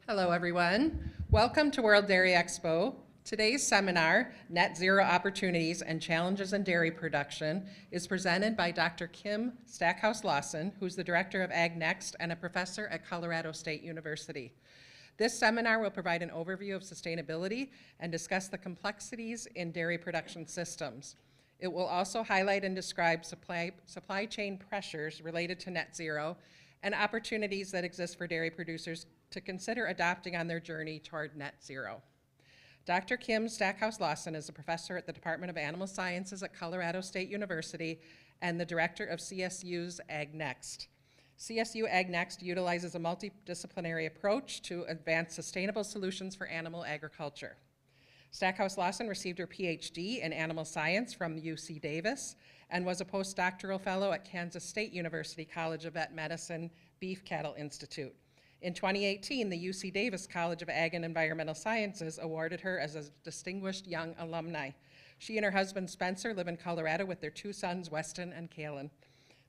Hello, everyone. Welcome to World Dairy Expo. Today's seminar, Net Zero Opportunities and Challenges in Dairy Production, is presented by Dr. Kim Stackhouse-Lawson, who's the Director of AgNext and a professor at Colorado State University. This seminar will provide an overview of sustainability and discuss the complexities in dairy production systems. It will also highlight and describe supply chain pressures related to net zero and opportunities that exist for dairy producers to consider adopting on their journey toward net zero. Dr. Kim Stackhouse-Lawson is a professor at the Department of Animal Sciences at Colorado State University and the Director of CSU's AgNext. CSU AgNext utilizes a multidisciplinary approach to advance sustainable solutions for animal agriculture. Stackhouse-Lawson received her Ph.D. in animal science from UC Davis and was a postdoctoral fellow at Kansas State University College of Vet Medicine Beef Cattle Institute. In 2018, the UC Davis College of Ag and Environmental Sciences awarded her as a Distinguished Young Alumni. She and her husband Spencer live in Colorado with their two sons, Weston and Callan.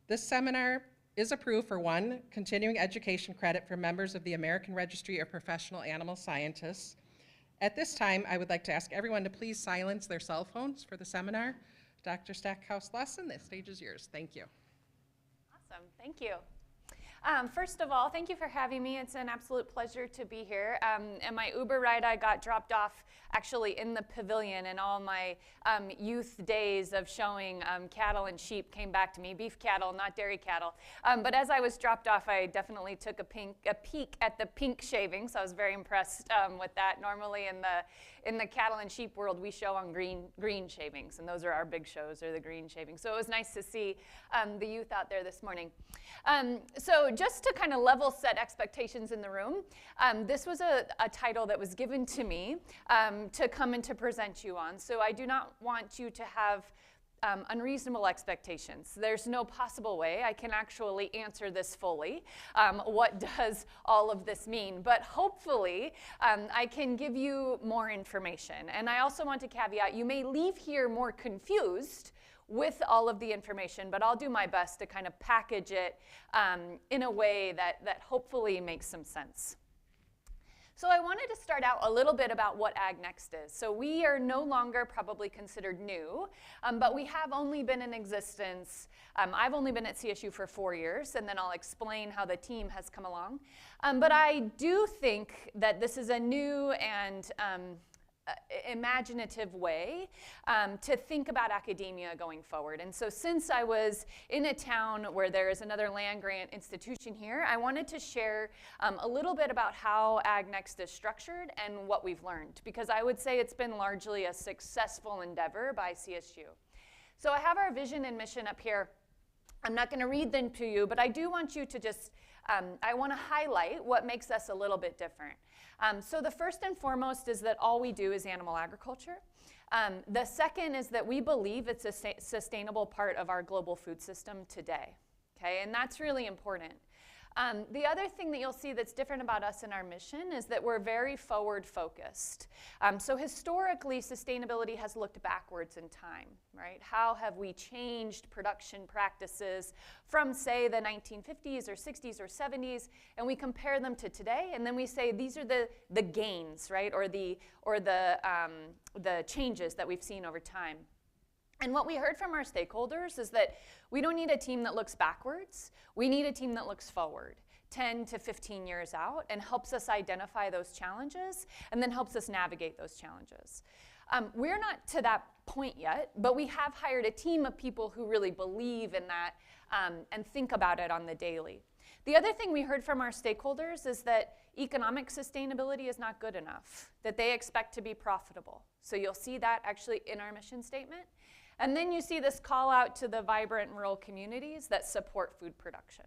This seminar is approved for one continuing education credit for members of the American Registry of Professional Animal Scientists. At this time, I would like to ask everyone to please silence their cell phones for the seminar. Dr. Stackhouse-Lawson, the stage is yours. Thank you. Awesome, thank you. First of all, thank you for having me. It's an absolute pleasure to be here. And my Uber ride, I got dropped off actually in the pavilion, and all my youth days of showing cattle and sheep came back to me, beef cattle, not dairy cattle. But as I was dropped off, I definitely took a peek at the pink shavings. So I was very impressed with that. Normally in the cattle and sheep world, we show on green shavings, and those are our big shows, are the green shavings. So it was nice to see the youth out there this morning. So just to kind of level set expectations in the room, this was a title that was given to me to come and to present you on. So I do not want you to have unreasonable expectations. There's no possible way I can actually answer this fully. What does all of this mean? But hopefully I can give you more information. And I also want to caveat, you may leave here more confused with all of the information, but I'll do my best to kind of package it in a way that hopefully makes some sense. So I wanted to start out a little bit about what AgNext is. So we are no longer probably considered new, but we have only been in existence. I've only been at CSU for 4 years, and then I'll explain how the team has come along. But I do think that this is a new and imaginative way to think about academia going forward. And so since I was in a town where there is another land grant institution here, I wanted to share a little bit about how AgNext is structured and what we've learned, because I would say it's been largely a successful endeavor by CSU. So I have our vision and mission up here. I'm not going to read them to you, but I do want you to just, I want to highlight what makes us a little bit different. So the first and foremost is that all we do is animal agriculture. The second is that we believe it's a sustainable part of our global food system today, okay? And that's really important. The other thing that you'll see that's different about us in our mission is that we're very forward focused. So historically, sustainability has looked backwards in time, right? How have we changed production practices from, say, the 1950s or 60s or 70s, and we compare them to today, and then we say these are the gains, right? Or the changes that we've seen over time. And what we heard from our stakeholders is that we don't need a team that looks backwards. We need a team that looks forward, 10 to 15 years out, and helps us identify those challenges and then helps us navigate those challenges. We're not to that point yet, but we have hired a team of people who really believe in that and think about it on the daily. The other thing we heard from our stakeholders is that economic sustainability is not good enough, that they expect to be profitable. So you'll see that actually in our mission statement. And then you see this call out to the vibrant rural communities that support food production.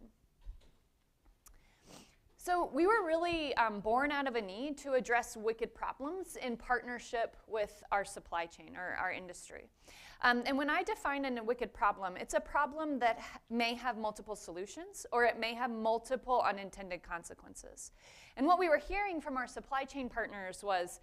So we were really born out of a need to address wicked problems in partnership with our supply chain or our industry. And when I define a wicked problem, it's a problem that may have multiple solutions or it may have multiple unintended consequences. And what we were hearing from our supply chain partners was,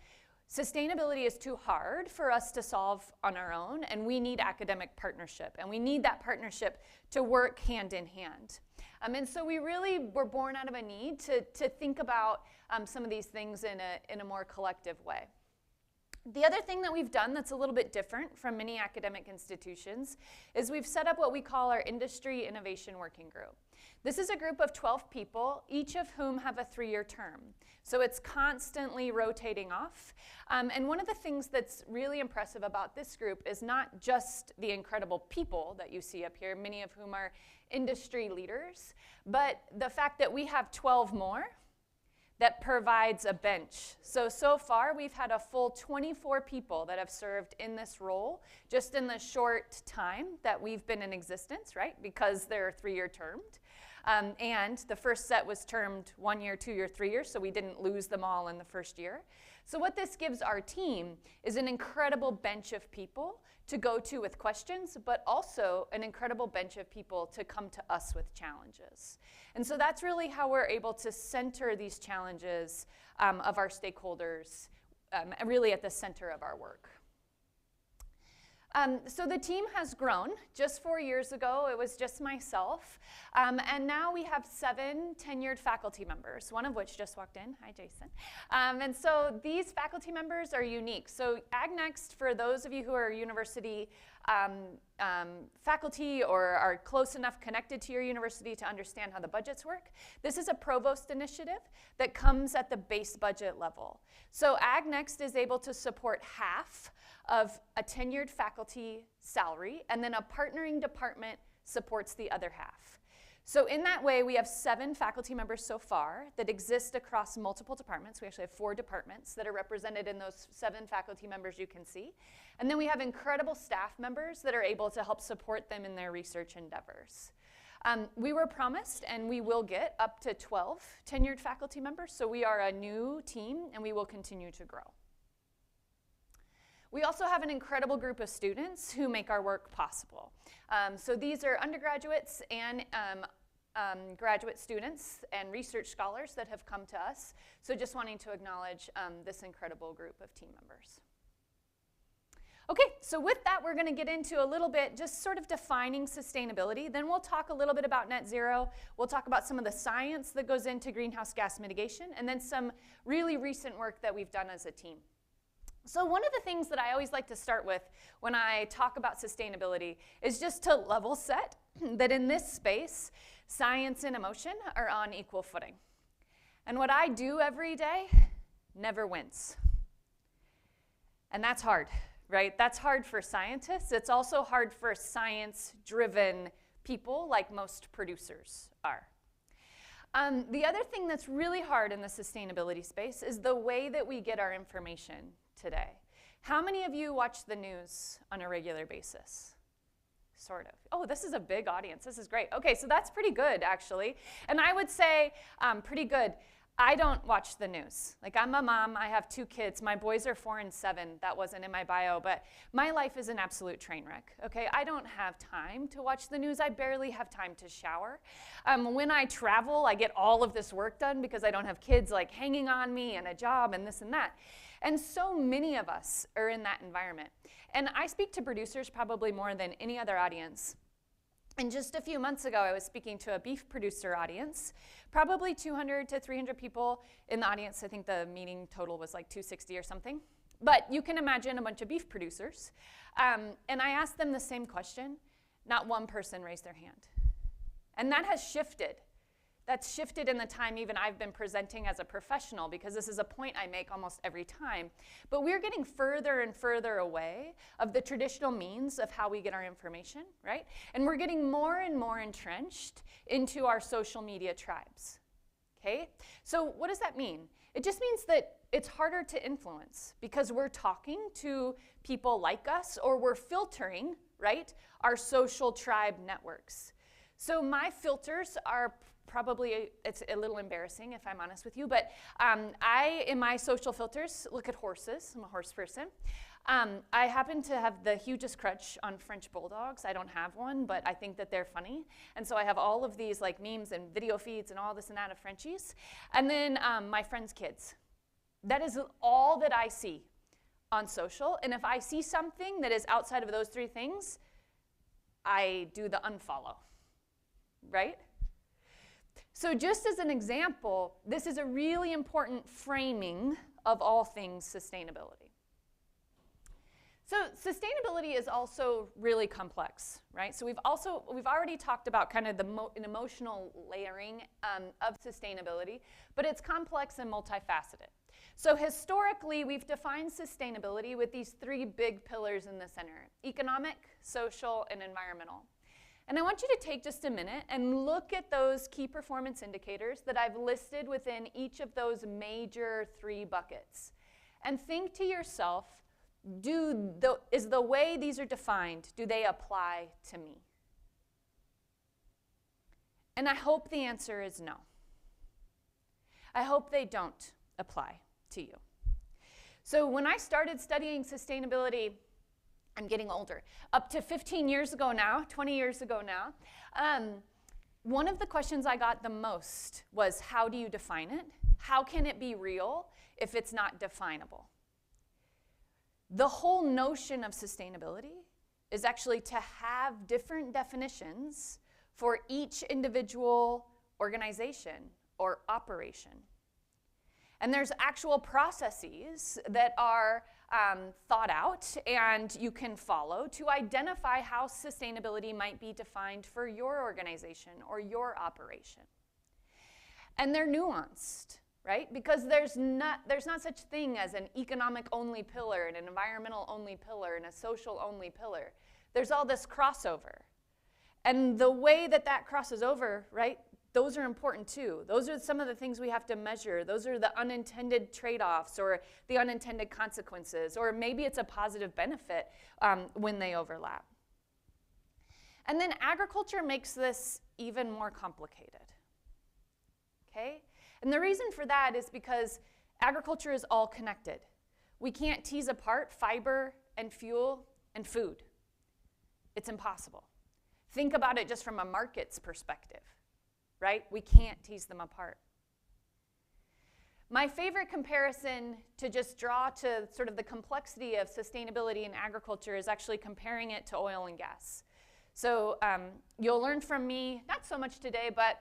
sustainability is too hard for us to solve on our own, and we need academic partnership, and we need that partnership to work hand in hand. And so we really were born out of a need to think about some of these things in a more collective way. The other thing that we've done that's a little bit different from many academic institutions is we've set up what we call our Industry Innovation Working Group. This is a group of 12 people, each of whom have a 3-year term. So it's constantly rotating off. And one of the things that's really impressive about this group is not just the incredible people that you see up here, many of whom are industry leaders, but the fact that we have 12 more that provides a bench. So far, we've had a full 24 people that have served in this role just in the short time that we've been in existence, right? Because they're 3-year termed. And the first set was termed 1 year, 2 year, 3 years, so we didn't lose them all in the first year. So what this gives our team is an incredible bench of people to go to with questions, but also an incredible bench of people to come to us with challenges. And so that's really how we're able to center these challenges of our stakeholders really at the center of our work. So the team has grown. Just 4 years ago, it was just myself. And now we have 7 tenured faculty members, one of which just walked in. Hi, Jason. And so these faculty members are unique. So AgNext, for those of you who are university faculty or are close enough connected to your university to understand how the budgets work, this is a provost initiative that comes at the base budget level. So AgNext is able to support half of a tenured faculty salary, and then a partnering department supports the other half. So in that way, we have 7 faculty members so far that exist across multiple departments. We actually have 4 departments that are represented in those 7 faculty members you can see. And then we have incredible staff members that are able to help support them in their research endeavors. We were promised, and we will get up to 12 tenured faculty members, so we are a new team, and we will continue to grow. We also have an incredible group of students who make our work possible. So these are undergraduates and graduate students and research scholars that have come to us. So just wanting to acknowledge this incredible group of team members. Okay, so with that, we're going to get into a little bit just sort of defining sustainability. Then we'll talk a little bit about net zero. We'll talk about some of the science that goes into greenhouse gas mitigation, and then some really recent work that we've done as a team. So one of the things that I always like to start with when I talk about sustainability is just to level set that in this space, science and emotion are on equal footing. And what I do every day never wins. And that's hard, right? That's hard for scientists. It's also hard for science-driven people like most producers are. The other thing that's really hard in the sustainability space is the way that we get our information today. How many of you watch the news on a regular basis? Sort of. Oh, this is a big audience. This is great. Okay, so that's pretty good, actually. And I would say pretty good. I don't watch the news. Like, I'm a mom. I have 2 kids. My boys are 4 and 7. That wasn't in my bio, but my life is an absolute train wreck. Okay, I don't have time to watch the news. I barely have time to shower. When I travel, I get all of this work done because I don't have kids like hanging on me and a job and this and that. And so many of us are in that environment. And I speak to producers probably more than any other audience. And just a few months ago, I was speaking to a beef producer audience, probably 200 to 300 people in the audience. I think the meeting total was like 260 or something. But you can imagine a bunch of beef producers. And I asked them the same question. Not one person raised their hand. And that has shifted. That's shifted in the time even I've been presenting as a professional, because this is a point I make almost every time. But we're getting further and further away of the traditional means of how we get our information, right? And we're getting more and more entrenched into our social media tribes, okay? So what does that mean? It just means that it's harder to influence because we're talking to people like us, or we're filtering, right, our social tribe networks. So my filters are probably, it's a little embarrassing if I'm honest with you, but I, in my social filters, look at horses. I'm a horse person. I happen to have the hugest crush on French bulldogs. I don't have one, but I think that they're funny. And so I have all of these like memes and video feeds and all this and that of Frenchies. And then my friends' kids. That is all that I see on social. And if I see something that is outside of those 3 things, I do the unfollow, right? So just as an example, this is a really important framing of all things sustainability. So sustainability is also really complex, right? So we've already talked about kind of an emotional layering of sustainability, but it's complex and multifaceted. So historically, we've defined sustainability with these three big pillars in the center: economic, social, and environmental. And I want you to take just a minute and look at those key performance indicators that I've listed within each of those major three buckets. And think to yourself, is the way these are defined, do they apply to me? And I hope the answer is no. I hope they don't apply to you. So when I started studying sustainability, I'm getting older, up to 15 years ago now, 20 years ago now, one of the questions I got the most was, how do you define it? How can it be real if it's not definable? The whole notion of sustainability is actually to have different definitions for each individual organization or operation. And there's actual processes that are thought out and you can follow to identify how sustainability might be defined for your organization or your operation. And they're nuanced, right? Because there's not such thing as an economic-only pillar, and an environmental-only pillar, and a social-only pillar. There's all this crossover. And the way that crosses over, right, those are important too. Those are some of the things we have to measure. Those are the unintended trade-offs or the unintended consequences, or maybe it's a positive benefit when they overlap. And then agriculture makes this even more complicated, okay? And the reason for that is because agriculture is all connected. We can't tease apart fiber and fuel and food. It's impossible. Think about it just from a market's perspective, right? We can't tease them apart. My favorite comparison to just draw to sort of the complexity of sustainability in agriculture is actually comparing it to oil and gas. So you'll learn from me, not so much today, but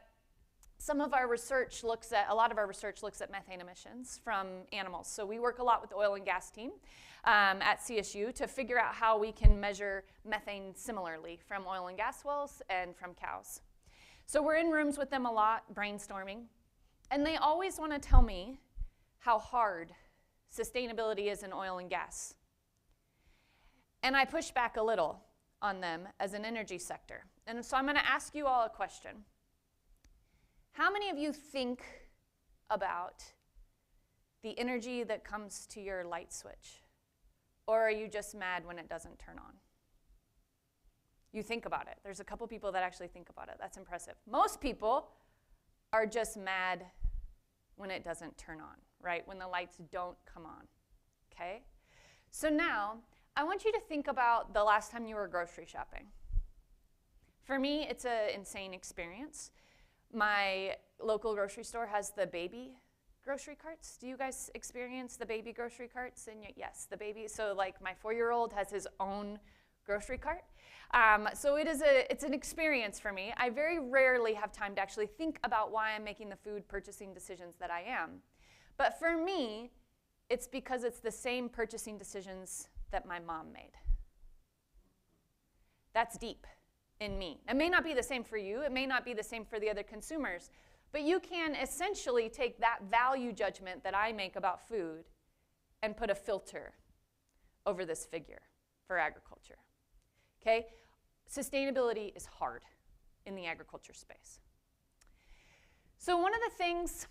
a lot of our research looks at methane emissions from animals. So we work a lot with the oil and gas team at CSU to figure out how we can measure methane similarly from oil and gas wells and from cows. So we're in rooms with them a lot, brainstorming, and they always want to tell me how hard sustainability is in oil and gas. And I push back a little on them as an energy sector. And so I'm going to ask you all a question. How many of you think about the energy that comes to your light switch? Or are you just mad when it doesn't turn on? You think about it. There's a couple people that actually think about it. That's impressive. Most people are just mad when it doesn't turn on, right? When the lights don't come on, okay? So now, I want you to think about the last time you were grocery shopping. For me, it's an insane experience. My local grocery store has the baby grocery carts. Do you guys experience the baby grocery carts? And yes, the baby. So like my 4-year-old has his own grocery cart. So it's an experience for me. I very rarely have time to actually think about why I'm making the food purchasing decisions that I am. But for me, it's because it's the same purchasing decisions that my mom made. That's deep in me. It may not be the same for you. It may not be the same for the other consumers. But you can essentially take that value judgment that I make about food and put a filter over this figure for agriculture. Okay? Sustainability is hard in the agriculture space. So one of the things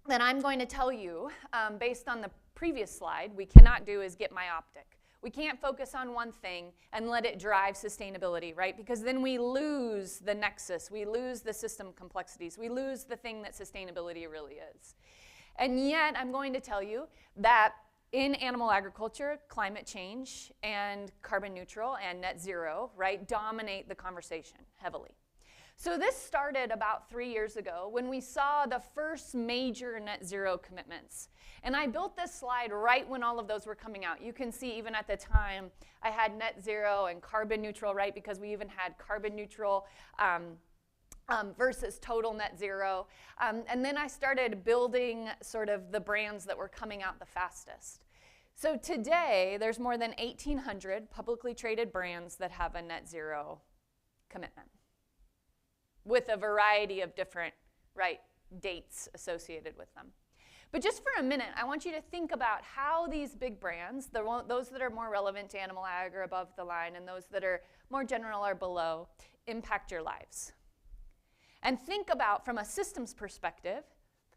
that I'm going to tell you, based on the previous slide, we cannot do is get myopic. We can't focus on one thing and let it drive sustainability, right? Because then we lose the nexus, we lose the system complexities, we lose the thing that sustainability really is. And yet, I'm going to tell you that in animal agriculture, climate change and carbon neutral and net zero, right, dominate the conversation heavily. So this started about 3 years ago when we saw the first major net zero commitments. And I built this slide right when all of those were coming out. You can see even at the time, I had net zero and carbon neutral, right, because we even had carbon neutral versus total net zero. And then I started building sort of the brands that were coming out the fastest. So today, there's more than 1,800 publicly traded brands that have a net zero commitment with a variety of different, dates associated with them. But just for a minute, I want you to think about how these big brands, those that are more relevant to animal ag or above the line, and those that are more general or below, impact your lives. And think about, from a systems perspective,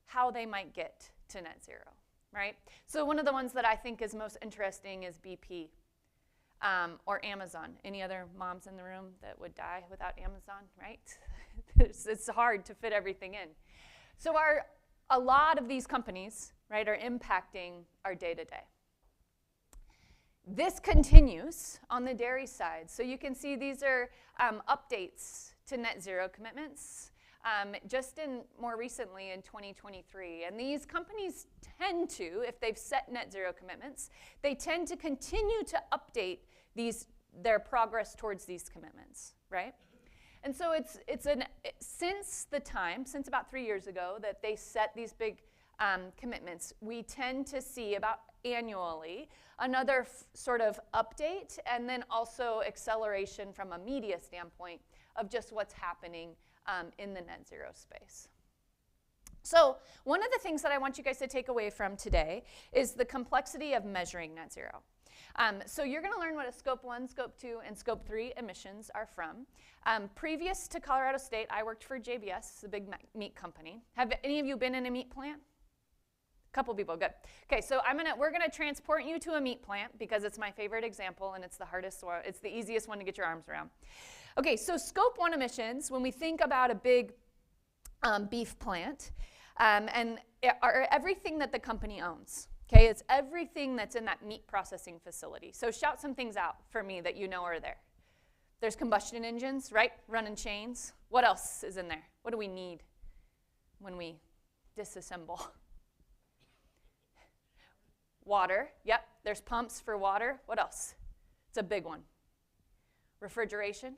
how they might get to net zero, right? So one of the ones that I think is most interesting is BP or Amazon. Any other moms in the room that would die without Amazon, right? It's hard to fit everything in. So a lot of these companies, are impacting our day-to-day. This continues on the dairy side. So you can see these are updates to net zero commitments just more recently in 2023. And these companies tend to, if they've set net zero commitments, they tend to continue to update their progress towards these commitments, right? And so since about 3 years ago that they set these big commitments, we tend to see about annually another sort of update and then also acceleration from a media standpoint of just what's happening in the net zero space. So one of the things that I want you guys to take away from today is the complexity of measuring net zero. So you're going to learn what a Scope 1, Scope 2, and Scope 3 emissions are from. Previous to Colorado State, I worked for JBS, the big meat company. Have any of you been in a meat plant? A couple people, good. Okay, so we're gonna transport you to a meat plant because it's my favorite example and it's the hardest one, it's the easiest one to get your arms around. Okay, so Scope 1 emissions, when we think about a big beef plant, are everything that the company owns. Okay, it's everything that's in that meat processing facility. So shout some things out for me that you know are there. There's combustion engines, right? Running chains. What else is in there? What do we need when we disassemble? Water, yep. There's pumps for water. What else? It's a big one. Refrigeration,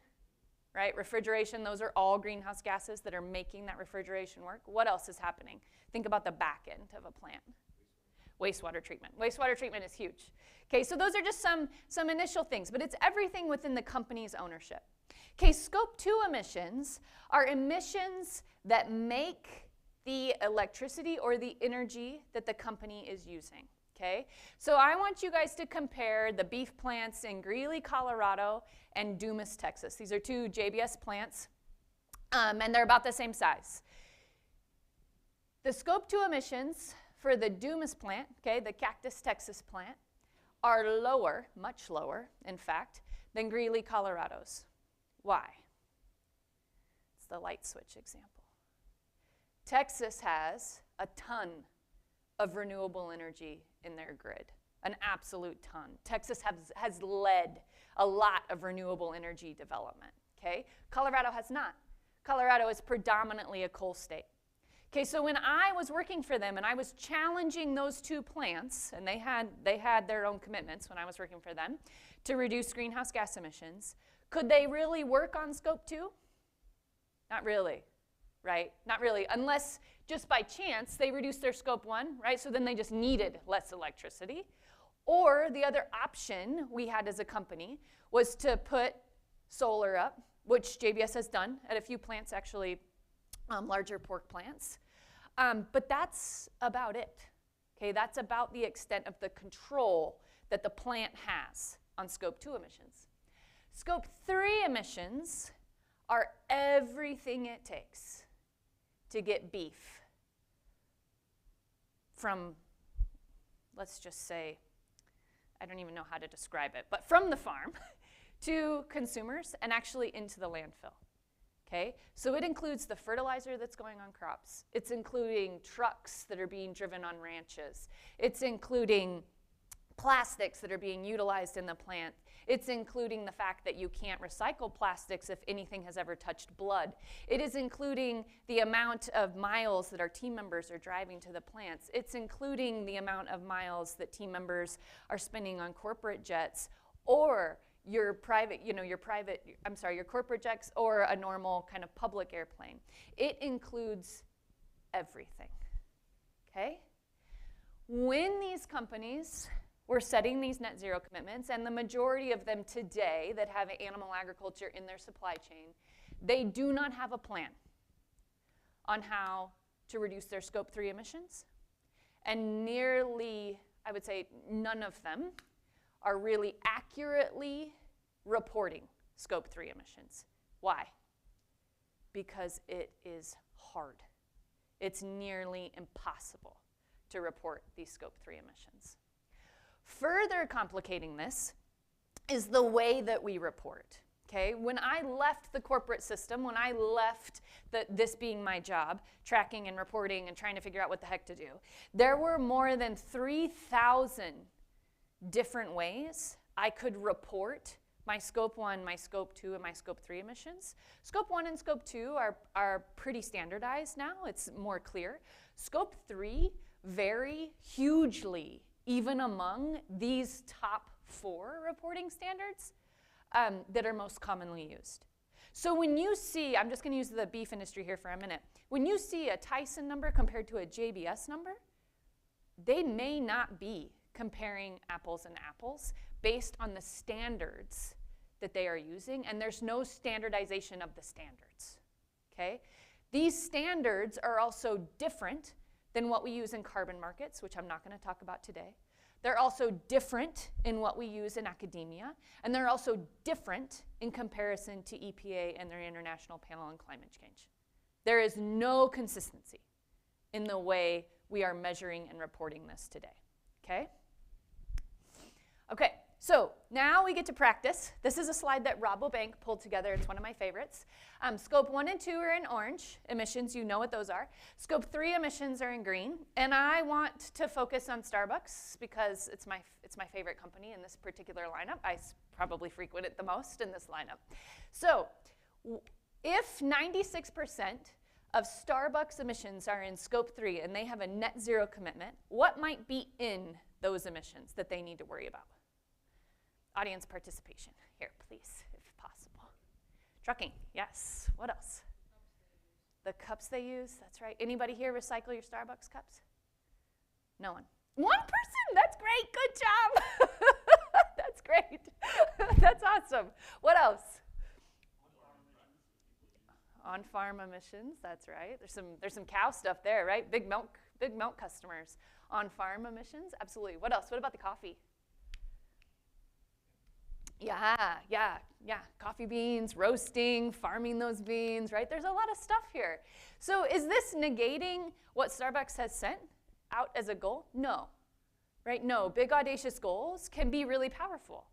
right? Refrigeration, those are all greenhouse gases that are making that refrigeration work. What else is happening? Think about the back end of a plant. Wastewater treatment. Wastewater treatment is huge. Okay, so those are just some initial things, but it's everything within the company's ownership. Okay, Scope 2 emissions are emissions that make the electricity or the energy that the company is using. Okay, so I want you guys to compare the beef plants in Greeley, Colorado, and Dumas, Texas. These are two JBS plants, and they're about the same size. The Scope 2 emissions for the Dumas plant, okay, the Cactus, Texas plant, are lower, much lower, in fact, than Greeley, Colorado's. Why? It's the light switch example. Texas has a ton of renewable energy in their grid, an absolute ton. Texas has led a lot of renewable energy development, okay? Colorado has not. Colorado is predominantly a coal state. Okay, so when I was working for them and I was challenging those two plants, and they had their own commitments when I was working for them to reduce greenhouse gas emissions, could they really work on Scope 2? Not really, right? Not really, unless just by chance they reduced their Scope 1, right? So then they just needed less electricity. Or the other option we had as a company was to put solar up, which JBS has done at a few plants, actually, larger pork plants. But that's about it. Okay, that's about the extent of the control that the plant has on Scope 2 emissions. Scope 3 emissions are everything it takes to get beef from, let's just say, I don't even know how to describe it, but from the farm to consumers and actually into the landfill. Okay, so it includes the fertilizer that's going on crops. It's including trucks that are being driven on ranches. It's including plastics that are being utilized in the plant. It's including the fact that you can't recycle plastics if anything has ever touched blood. It is including the amount of miles that our team members are driving to the plants. It's including the amount of miles that team members are spending on corporate jets or your corporate jets or a normal kind of public airplane. It includes everything, okay? When these companies were setting these net zero commitments, and the majority of them today that have animal agriculture in their supply chain, they do not have a plan on how to reduce their scope 3 emissions. And nearly, I would say, none of them are really accurately reporting scope 3 emissions. Why? Because it is hard. It's nearly impossible to report these scope 3 emissions. Further complicating this is the way that we report. Okay, when I left the corporate system, when I left this being my job, tracking and reporting and trying to figure out what the heck to do, there were more than 3,000 different ways I could report my scope 1, my scope 2, and my scope 3 emissions. Scope 1 and scope 2 are pretty standardized now. It's more clear. Scope 3 vary hugely, even among these top 4 reporting standards that are most commonly used. So when you see, I'm just going to use the beef industry here for a minute. When you see a Tyson number compared to a JBS number, they may not be comparing apples and apples based on the standards that they are using, and there's no standardization of the standards, okay? These standards are also different than what we use in carbon markets, which I'm not going to talk about today. They're also different in what we use in academia, and they're also different in comparison to EPA and their International Panel on Climate Change. There is no consistency in the way we are measuring and reporting this today, okay? Okay, so now we get to practice. This is a slide that Rob Bank pulled together. It's one of my favorites. Scope 1 and 2 are in orange emissions. You know what those are. Scope 3 emissions are in green. And I want to focus on Starbucks because it's my favorite company in this particular lineup. I probably frequent it the most in this lineup. So if 96% of Starbucks emissions are in scope 3 and they have a net zero commitment, what might be in those emissions that they need to worry about? Audience participation. Here, please, if possible. Trucking, yes. What else? The cups they use, that's right. Anybody here recycle your Starbucks cups? No one. One person, that's great, good job. That's great. That's awesome. What else? On-farm emissions, that's right. There's some cow stuff there, right? Big milk customers. On-farm emissions, absolutely. What else? What about the coffee? Yeah. Coffee beans, roasting, farming those beans, right? There's a lot of stuff here. So is this negating what Starbucks has sent out as a goal? No, right? No, big audacious goals can be really powerful.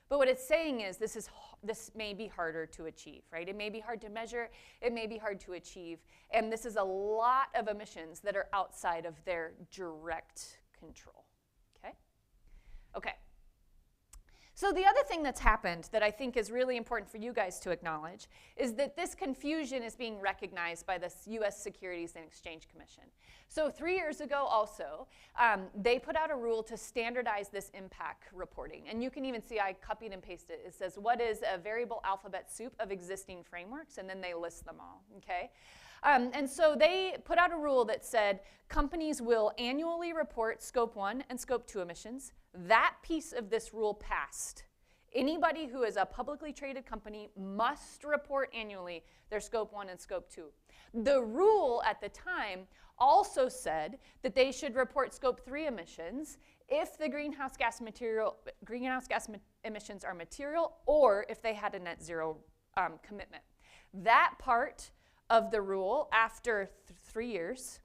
But what it's saying is this may be harder to achieve, right? It may be hard to measure, it may be hard to achieve, and this is a lot of emissions that are outside of their direct control, okay? So the other thing that's happened that I think is really important for you guys to acknowledge is that this confusion is being recognized by the U.S. Securities and Exchange Commission. So 3 years ago also, they put out a rule to standardize this impact reporting. And you can even see I copied and pasted it. It says, what is a variable alphabet soup of existing frameworks? And then they list them all, okay? And so they put out a rule that said companies will annually report scope 1 and scope 2 emissions. That piece of this rule passed. Anybody who is a publicly traded company must report annually their scope 1 and scope 2. The rule at the time also said that they should report scope 3 emissions if the greenhouse gas emissions are material or if they had a net zero commitment. That part of the rule, after 3 years,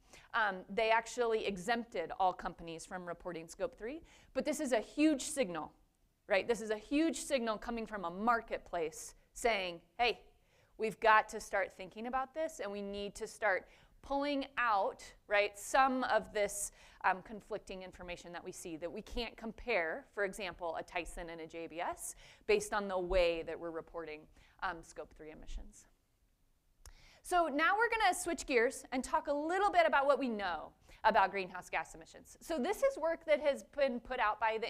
they actually exempted all companies from reporting scope 3. But this is a huge signal, right? This is a huge signal coming from a marketplace saying, hey, we've got to start thinking about this and we need to start pulling out, right, some of this conflicting information that we see that we can't compare, for example, a Tyson and a JBS based on the way that we're reporting scope 3 emissions. So now we're going to switch gears and talk a little bit about what we know. about greenhouse gas emissions. So this is work that has been put out by the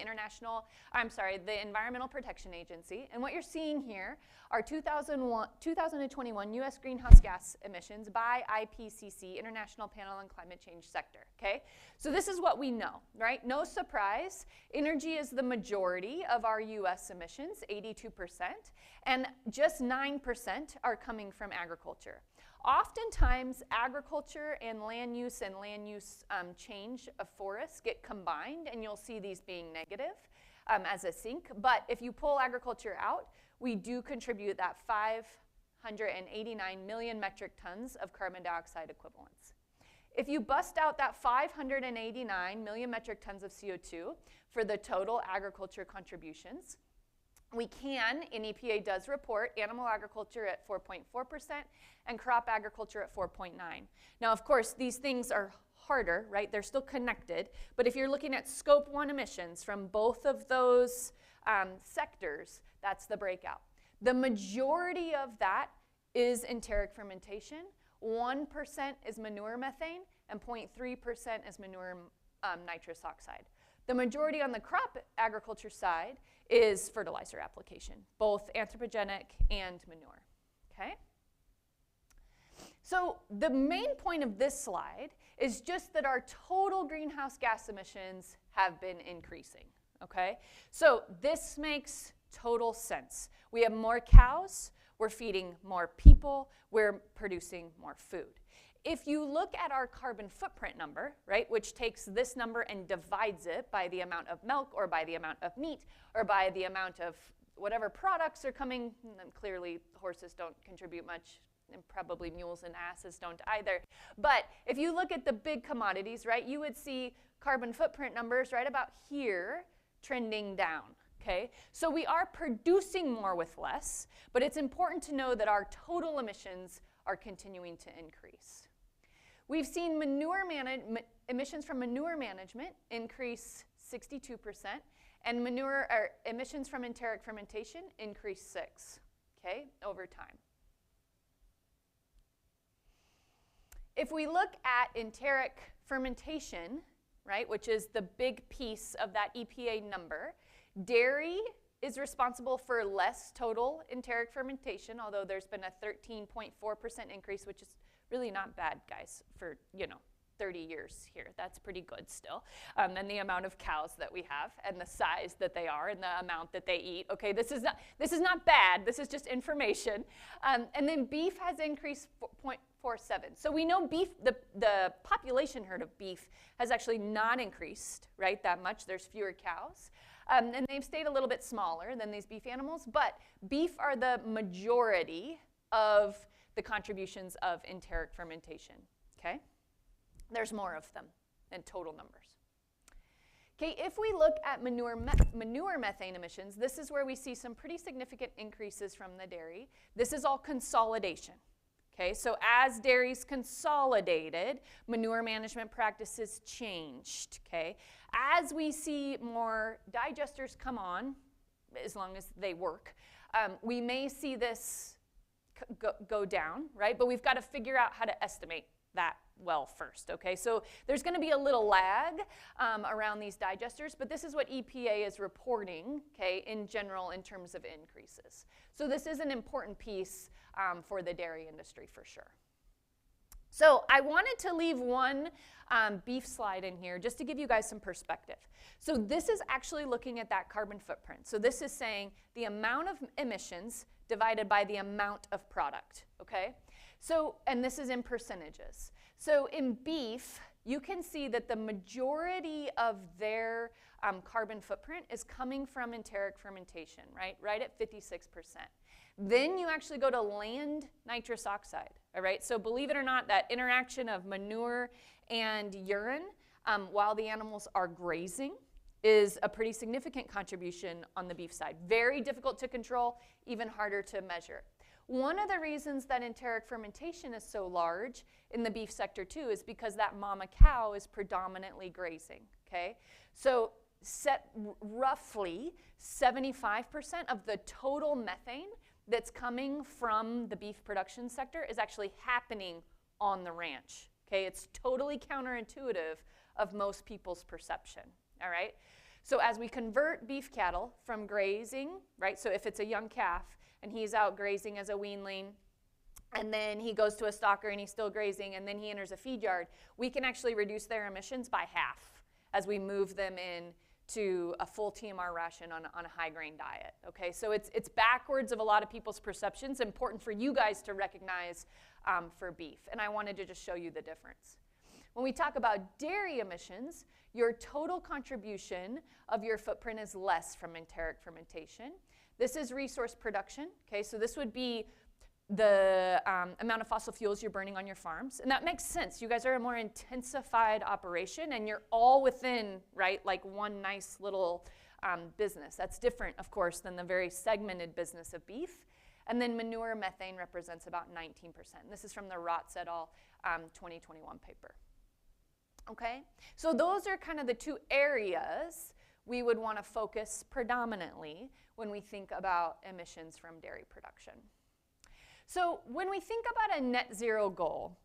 the Environmental Protection Agency. And what you're seeing here are 2021 U.S. greenhouse gas emissions by IPCC, International Panel on Climate Change Sector, okay? So this is what we know, right? No surprise, energy is the majority of our U.S. emissions, 82%, and just 9% are coming from agriculture. Oftentimes, agriculture and land use change of forests get combined, and you'll see these being negative as a sink. But if you pull agriculture out, we do contribute that 589 million metric tons of carbon dioxide equivalents. If you bust out that 589 million metric tons of CO2 for the total agriculture contributions, we can, and EPA does report, animal agriculture at 4.4% and crop agriculture at 4.9%. Now, of course, these things are harder, right? They're still connected, but if you're looking at Scope 1 emissions from both of those sectors, that's the breakout. The majority of that is enteric fermentation. 1% is manure methane, and 0.3% is manure nitrous oxide. The majority on the crop agriculture side is fertilizer application, both anthropogenic and manure, okay? So the main point of this slide is just that our total greenhouse gas emissions have been increasing, okay? So this makes total sense. We have more cows, we're feeding more people, we're producing more food. If you look at our carbon footprint number, right, which takes this number and divides it by the amount of milk or by the amount of meat or by the amount of whatever products are coming, and clearly horses don't contribute much, and probably mules and asses don't either. But if you look at the big commodities, right, you would see carbon footprint numbers right about here trending down. Okay, so we are producing more with less, but it's important to know that our total emissions are continuing to increase. We've seen emissions from manure management increase 62%, and emissions from enteric fermentation increase 6%, okay, over time. If we look at enteric fermentation, right, which is the big piece of that EPA number, dairy is responsible for less total enteric fermentation, although there's been a 13.4% increase, which is really not bad, guys, for, 30 years here. That's pretty good still. And the amount of cows that we have and the size that they are and the amount that they eat. Okay, this is not bad. This is just information. And then beef has increased 0.47. So we know beef, the population herd of beef has actually not increased, right, that much. There's fewer cows. And they've stayed a little bit smaller than these beef animals, but beef are the majority of the contributions of enteric fermentation, okay? There's more of them than total numbers. Okay, if we look at manure methane emissions, this is where we see some pretty significant increases from the dairy. This is all consolidation. Okay, so as dairies consolidated, manure management practices changed, okay? As we see more digesters come on, as long as they work, we may see this go down, right? But we've got to figure out how to estimate that well first, okay? So there's going to be a little lag around these digesters, but this is what EPA is reporting, okay, in general in terms of increases. So this is an important piece for the dairy industry for sure. So I wanted to leave one beef slide in here just to give you guys some perspective. So this is actually looking at that carbon footprint. So this is saying the amount of emissions divided by the amount of product, okay? So, and this is in percentages. So in beef, you can see that the majority of their carbon footprint is coming from enteric fermentation, right at 56%. Then you actually go to land nitrous oxide, all right? So believe it or not, that interaction of manure and urine while the animals are grazing is a pretty significant contribution on the beef side. Very difficult to control, even harder to measure. One of the reasons that enteric fermentation is so large in the beef sector too is because that mama cow is predominantly grazing, okay? So roughly 75% of the total methane that's coming from the beef production sector is actually happening on the ranch, okay? It's totally counterintuitive of most people's perception, all right? So as we convert beef cattle from grazing, right, so if it's a young calf and he's out grazing as a weanling, and then he goes to a stocker and he's still grazing, and then he enters a feed yard, we can actually reduce their emissions by half as we move them in to a full TMR ration on a high-grain diet, okay? So it's backwards of a lot of people's perceptions, important for you guys to recognize for beef, and I wanted to just show you the difference. When we talk about dairy emissions, your total contribution of your footprint is less from enteric fermentation. This is resource production, okay? So this would be the amount of fossil fuels you're burning on your farms. And that makes sense. You guys are a more intensified operation, and you're all within, right, like one nice little business. That's different, of course, than the very segmented business of beef. And then manure methane represents about 19%. This is from the Rotz et al. 2021 paper. Okay? So those are kind of the two areas we would want to focus predominantly when we think about emissions from dairy production. So when we think about a net zero goal,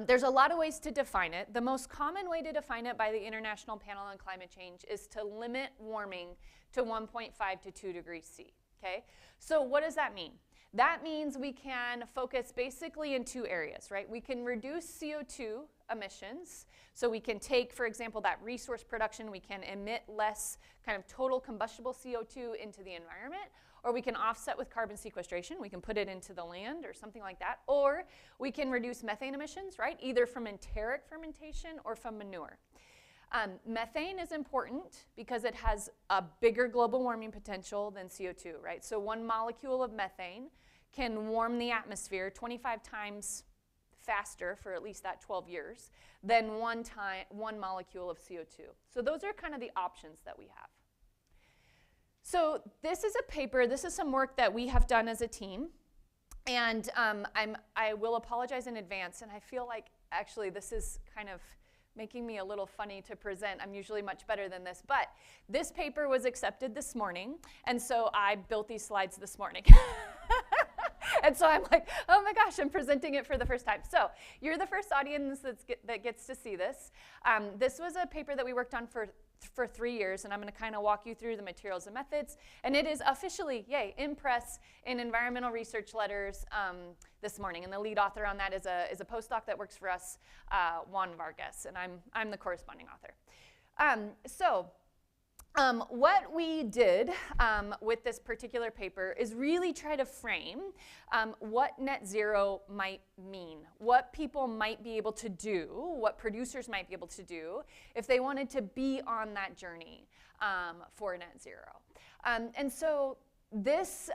there's a lot of ways to define it. The most common way to define it by the International Panel on Climate Change is to limit warming to 1.5 to 2 degrees C, okay? So what does that mean? That means we can focus basically in two areas, right? We can reduce CO2 emissions. So we can take, for example, that resource production, we can emit less kind of total combustible CO2 into the environment, or we can offset with carbon sequestration. We can put it into the land or something like that. Or we can reduce methane emissions, right? Either from enteric fermentation or from manure. Methane is important because it has a bigger global warming potential than CO2, right? So one molecule of methane can warm the atmosphere 25 times faster for at least that 12 years than one molecule of CO2. So those are kind of the options that we have. So this is a paper, this is some work that we have done as a team, and I will apologize in advance, and I feel like actually this is kind of making me a little funny to present. I'm usually much better than this, but this paper was accepted this morning, and so I built these slides this morning. And so I'm like, oh my gosh, I'm presenting it for the first time. So you're the first audience that gets to see this. This was a paper that we worked on for 3 years, and I'm going to kind of walk you through the materials and methods. And it is officially, yay, in press in Environmental Research Letters this morning. And the lead author on that is a postdoc that works for us, Juan Vargas, and I'm the corresponding author. What we did with this particular paper is really try to frame what net zero might mean, what people might be able to do, what producers might be able to do if they wanted to be on that journey for net zero. And so this,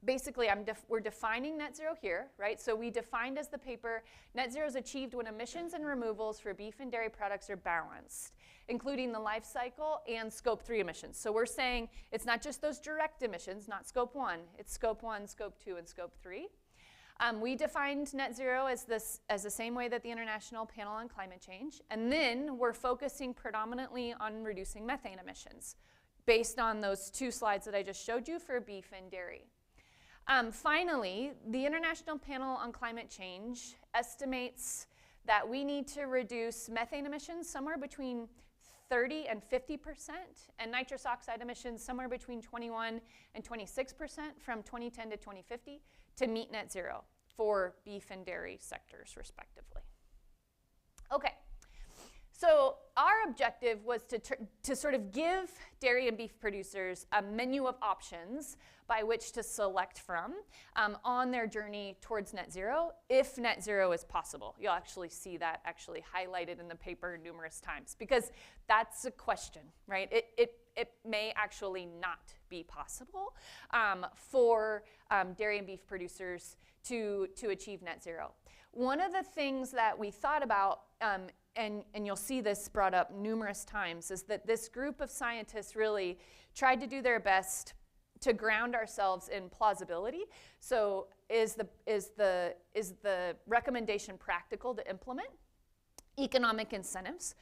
basically, we're defining net zero here, right? So we defined as the paper, net zero is achieved when emissions and removals for beef and dairy products are balanced, including the life cycle and scope 3 emissions. So we're saying it's not just those direct emissions, not scope 1, it's scope 1, scope 2, and scope 3. We defined net zero as the same way that the International Panel on Climate Change, and then we're focusing predominantly on reducing methane emissions, based on those two slides that I just showed you for beef and dairy. Finally, the International Panel on Climate Change estimates that we need to reduce methane emissions somewhere between 30 and 50%, and nitrous oxide emissions somewhere between 21 and 26% from 2010 to 2050 to meet net zero for beef and dairy sectors, respectively. Okay. So our objective was to sort of give dairy and beef producers a menu of options by which to select from on their journey towards net zero, if net zero is possible. You'll actually see that actually highlighted in the paper numerous times, because that's a question, right? It may actually not be possible for dairy and beef producers to achieve net zero. One of the things that we thought about, and you'll see this brought up numerous times, is that this group of scientists really tried to do their best to ground ourselves in plausibility. So is the recommendation practical to implement? Economic incentives.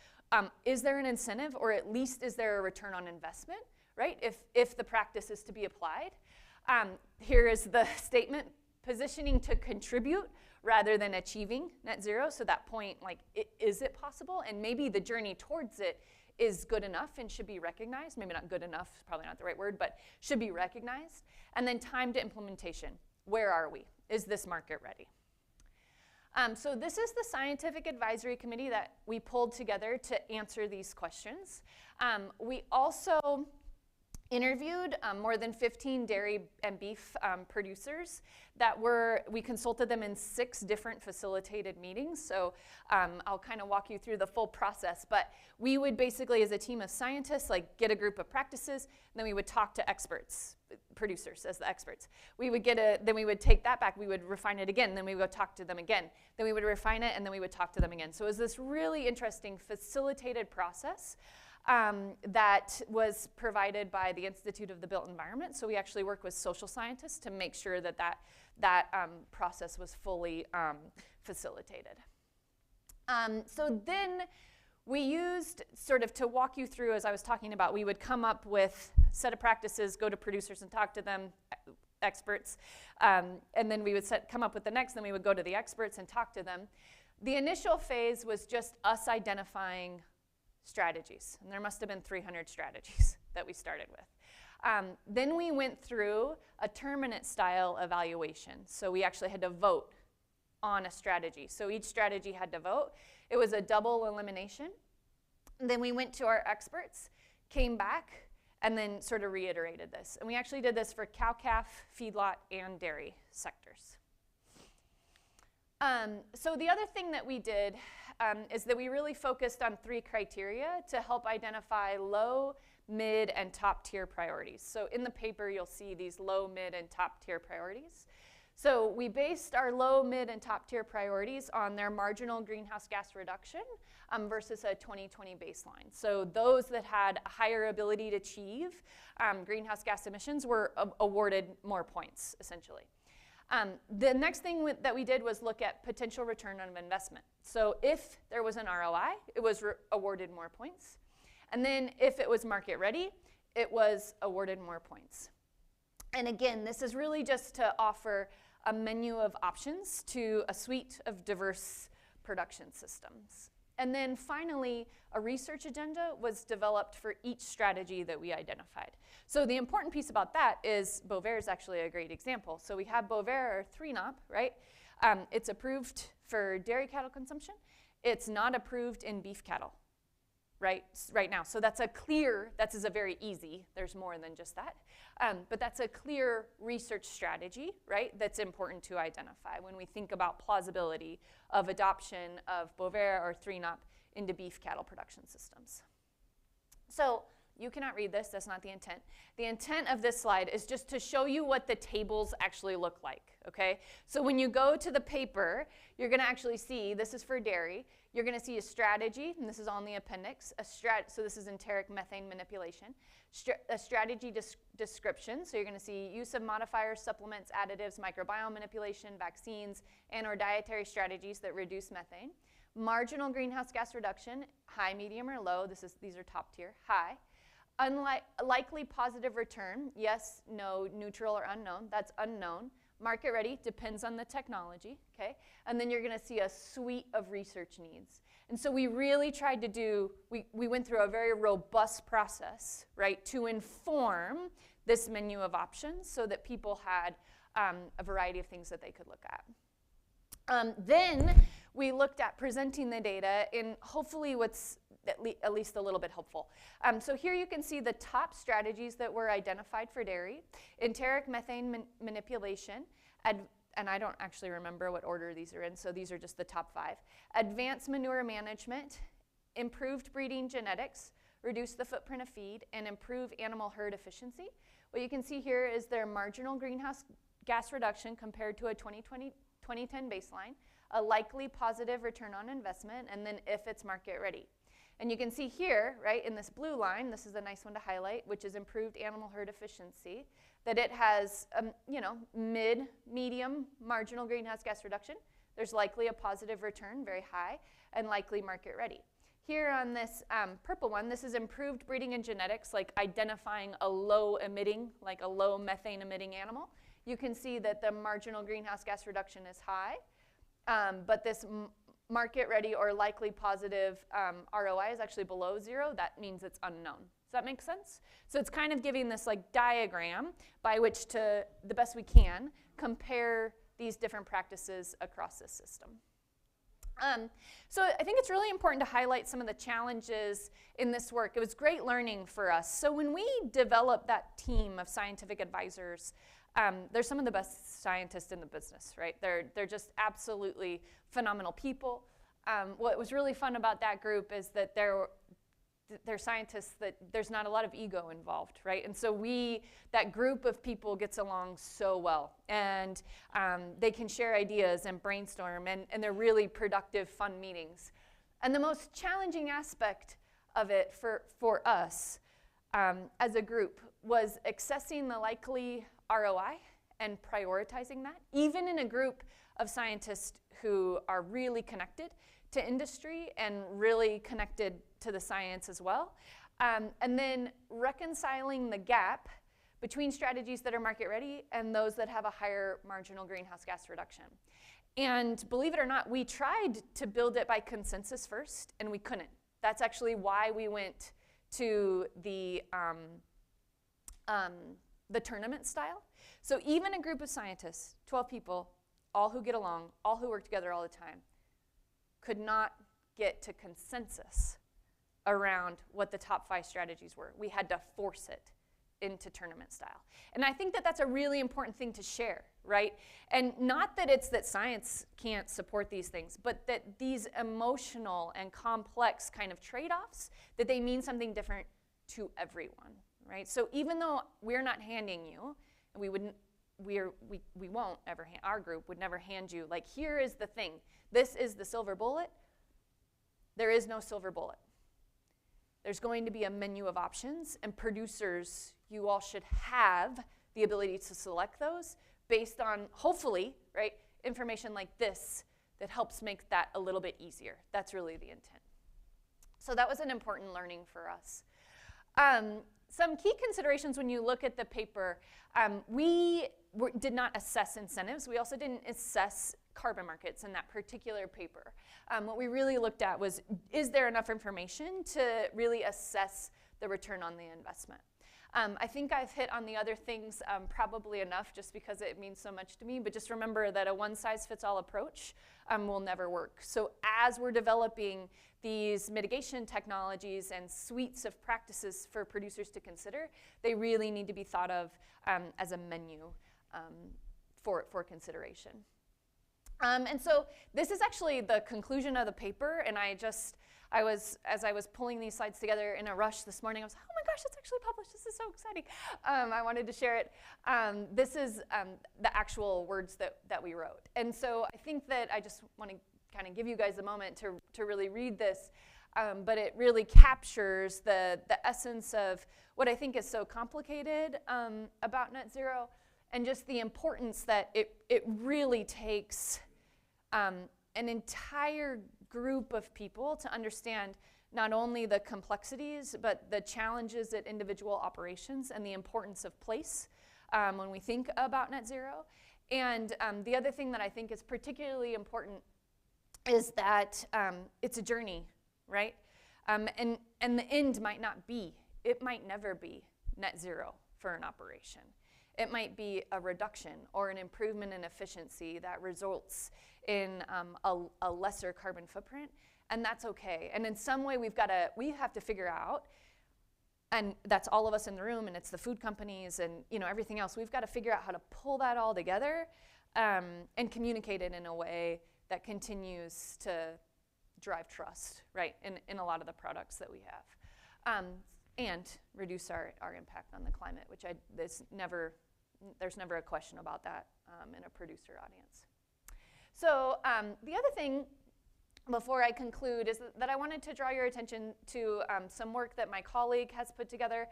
Is there an incentive, or at least is there a return on investment, right? If the practice is to be applied. Here is the statement: positioning to contribute rather than achieving net zero. So that point, like, is it possible? And maybe the journey towards it is good enough and should be recognized. Maybe not good enough, probably not the right word, but should be recognized. And then time to implementation. Where are we? Is this market ready? So this is the scientific advisory committee that we pulled together to answer these questions. We also interviewed more than 15 dairy and beef producers we consulted them in 6 different facilitated meetings. So I'll kind of walk you through the full process, but we would basically, as a team of scientists, like get a group of practices, and then we would talk to experts, producers as the experts. Then we would take that back, we would refine it again, then we would talk to them again. Then we would refine it, and then we would talk to them again. So it was this really interesting facilitated process that was provided by the Institute of the Built Environment. So we actually work with social scientists to make sure that process was fully facilitated. So then we used, sort of to walk you through, as I was talking about, we would come up with a set of practices, go to producers and talk to them, experts, and then we would come up with the next, then we would go to the experts and talk to them. The initial phase was just us identifying strategies, and there must have been 300 strategies that we started with. Then we went through a terminate style evaluation. So we actually had to vote on a strategy. So each strategy had to vote. It was a double elimination. And then we went to our experts, came back, and then sort of reiterated this. And we actually did this for cow-calf, feedlot, and dairy sectors. So the other thing that we did is that we really focused on 3 criteria to help identify low, mid, and top tier priorities. So in the paper, you'll see these low, mid, and top tier priorities. So we based our low, mid, and top tier priorities on their marginal greenhouse gas reduction versus a 2020 baseline. So those that had a higher ability to achieve greenhouse gas emissions were awarded more points, essentially. The next thing that we did was look at potential return on investment. So if there was an ROI, it was awarded more points. And then if it was market ready, it was awarded more points. And again, this is really just to offer a menu of options to a suite of diverse production systems. And then finally, a research agenda was developed for each strategy that we identified. So the important piece about that is Bovaer is actually a great example. So we have Bovaer, or 3-NOP, right? It's approved for dairy cattle consumption. It's not approved in beef cattle, right now. So that's a very easy, there's more than just that. But that's a clear research strategy, right, that's important to identify when we think about plausibility of adoption of Bovaer or 3-NOP into beef cattle production systems. So you cannot read this, that's not the intent. The intent of this slide is just to show you what the tables actually look like, okay? So when you go to the paper, you're gonna actually see, this is for dairy, you're gonna see a strategy, and this is on the appendix, so this is enteric methane manipulation, a strategy description, so you're gonna see use of modifiers, supplements, additives, microbiome manipulation, vaccines, and or dietary strategies that reduce methane. Marginal greenhouse gas reduction, high, medium, or low, these are top tier, high. Likely positive return, yes, no, neutral, or unknown, that's unknown. Market ready, depends on the technology, okay? And then you're gonna see a suite of research needs. And so we really tried to do, we went through a very robust process, right, to inform this menu of options so that people had a variety of things that they could look at. Then we looked at presenting the data in hopefully what's at least a little bit helpful. So here you can see the top strategies that were identified for dairy: enteric methane manipulation, and I don't actually remember what order these are in, so these are just the top 5. Advanced manure management, improved breeding genetics, reduce the footprint of feed, and improve animal herd efficiency. What you can see here is their marginal greenhouse gas reduction compared to a 2010 baseline, a likely positive return on investment, and then if it's market ready. And you can see here, right, in this blue line, this is a nice one to highlight, which is improved animal herd efficiency, that it has, medium marginal greenhouse gas reduction. There's likely a positive return, very high, and likely market ready. Here on this purple one, this is improved breeding and genetics, like identifying a low emitting, like a low methane emitting animal. You can see that the marginal greenhouse gas reduction is high, but this market-ready or likely positive ROI is actually below 0, that means it's unknown. Does that make sense? So it's kind of giving this like diagram by which to, the best we can, compare these different practices across this system. So I think it's really important to highlight some of the challenges in this work. It was great learning for us. So when we developed that team of scientific advisors, they're some of the best scientists in the business, right? They're just absolutely phenomenal people. What was really fun about that group is that they're scientists that there's not a lot of ego involved, right? And so that group of people gets along so well, and they can share ideas and brainstorm, and they're really productive, fun meetings. And the most challenging aspect of it for us as a group was accessing the likely ROI and prioritizing that, even in a group of scientists who are really connected to industry and really connected to the science as well. And then reconciling the gap between strategies that are market ready and those that have a higher marginal greenhouse gas reduction. And believe it or not, we tried to build it by consensus first, and we couldn't. That's actually why we went to the tournament style. So even a group of scientists, 12 people, all who get along, all who work together all the time, could not get to consensus around what the top 5 strategies were. We had to force it into tournament style. And I think that that's a really important thing to share, right? And not that it's that science can't support these things, but that these emotional and complex kind of trade-offs, that they mean something different to everyone, right? So even though we're not handing you, and we won't ever, our group would never hand you, like, here is the thing. This is the silver bullet. There is no silver bullet. There's going to be a menu of options, and producers, you all should have the ability to select those based on, hopefully, right, information like this that helps make that a little bit easier. That's really the intent. So that was an important learning for us. Some key considerations when you look at the paper, we did not assess incentives. We also didn't assess carbon markets in that particular paper. What we really looked at was, is there enough information to really assess the return on the investment? I think I've hit on the other things probably enough just because it means so much to me, but just remember that a one-size-fits-all approach will never work. So as we're developing these mitigation technologies and suites of practices for producers to consider, they really need to be thought of as a menu for consideration. And so this is actually the conclusion of the paper, and as I was pulling these slides together in a rush this morning, I was like, oh my gosh, it's actually published. This is so exciting. I wanted to share it. This is the actual words that we wrote. And so I think that I just want to kind of give you guys a moment to really read this, but it really captures the essence of what I think is so complicated about net zero, and just the importance that it really takes an entire group of people to understand not only the complexities, but the challenges at individual operations and the importance of place when we think about net zero. And the other thing that I think is particularly important is that it's a journey, right? And the end might not be, it might never be net zero for an operation. It might be a reduction or an improvement in efficiency that results in a lesser carbon footprint, and that's okay. And in some way, we have to figure out, and that's all of us in the room, and it's the food companies and everything else. We've got to figure out how to pull that all together and communicate it in a way that continues to drive trust, right, in a lot of the products that we have. And reduce our impact on the climate, which there's never a question about that in a producer audience. So the other thing before I conclude is that I wanted to draw your attention to some work that my colleague has put together,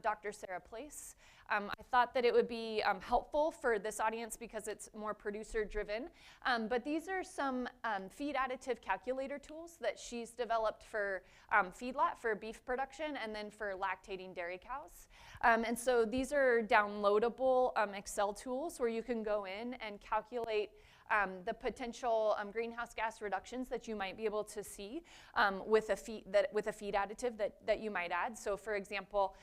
Dr. Sarah Place. I thought that it would be helpful for this audience because it's more producer-driven. But these are some feed additive calculator tools that she's developed for feedlot, for beef production, and then for lactating dairy cows. And so these are downloadable Excel tools where you can go in and calculate the potential greenhouse gas reductions that you might be able to see with a feed additive that you might add. So for example,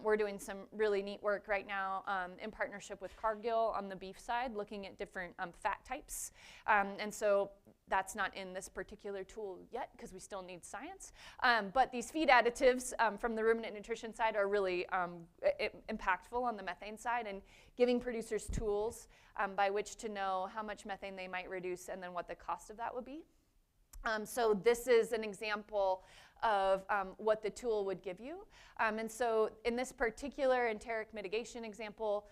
we're doing some really neat work right now in partnership with Cargill on the beef side, looking at different fat types. And so that's not in this particular tool yet because we still need science. But these feed additives from the ruminant nutrition side are really impactful on the methane side and giving producers tools by which to know how much methane they might reduce and then what the cost of that would be. So this is an example of what the tool would give you. And so in this particular enteric mitigation example,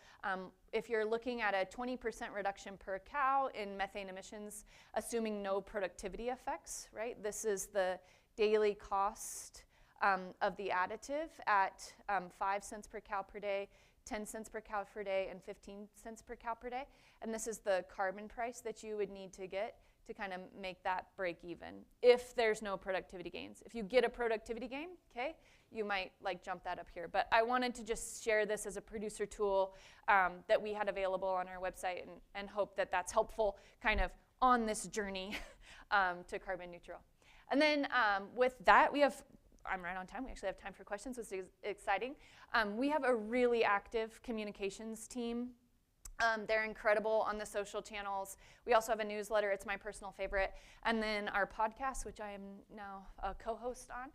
if you're looking at a 20% reduction per cow in methane emissions, assuming no productivity effects, right? This is the daily cost of the additive at 5 cents per cow per day, 10 cents per cow per day, and 15 cents per cow per day. And this is the carbon price that you would need to get to kind of make that break even if there's no productivity gains. If you get a productivity gain, okay, you might like jump that up here. But I wanted to just share this as a producer tool that we had available on our website and hope that that's helpful kind of on this journey to carbon neutral. And then with that, I'm right on time. We actually have time for questions, which is exciting. We have a really active communications team. They're incredible on the social channels. We also have a newsletter. It's my personal favorite. And then our podcast, which I am now a co-host on.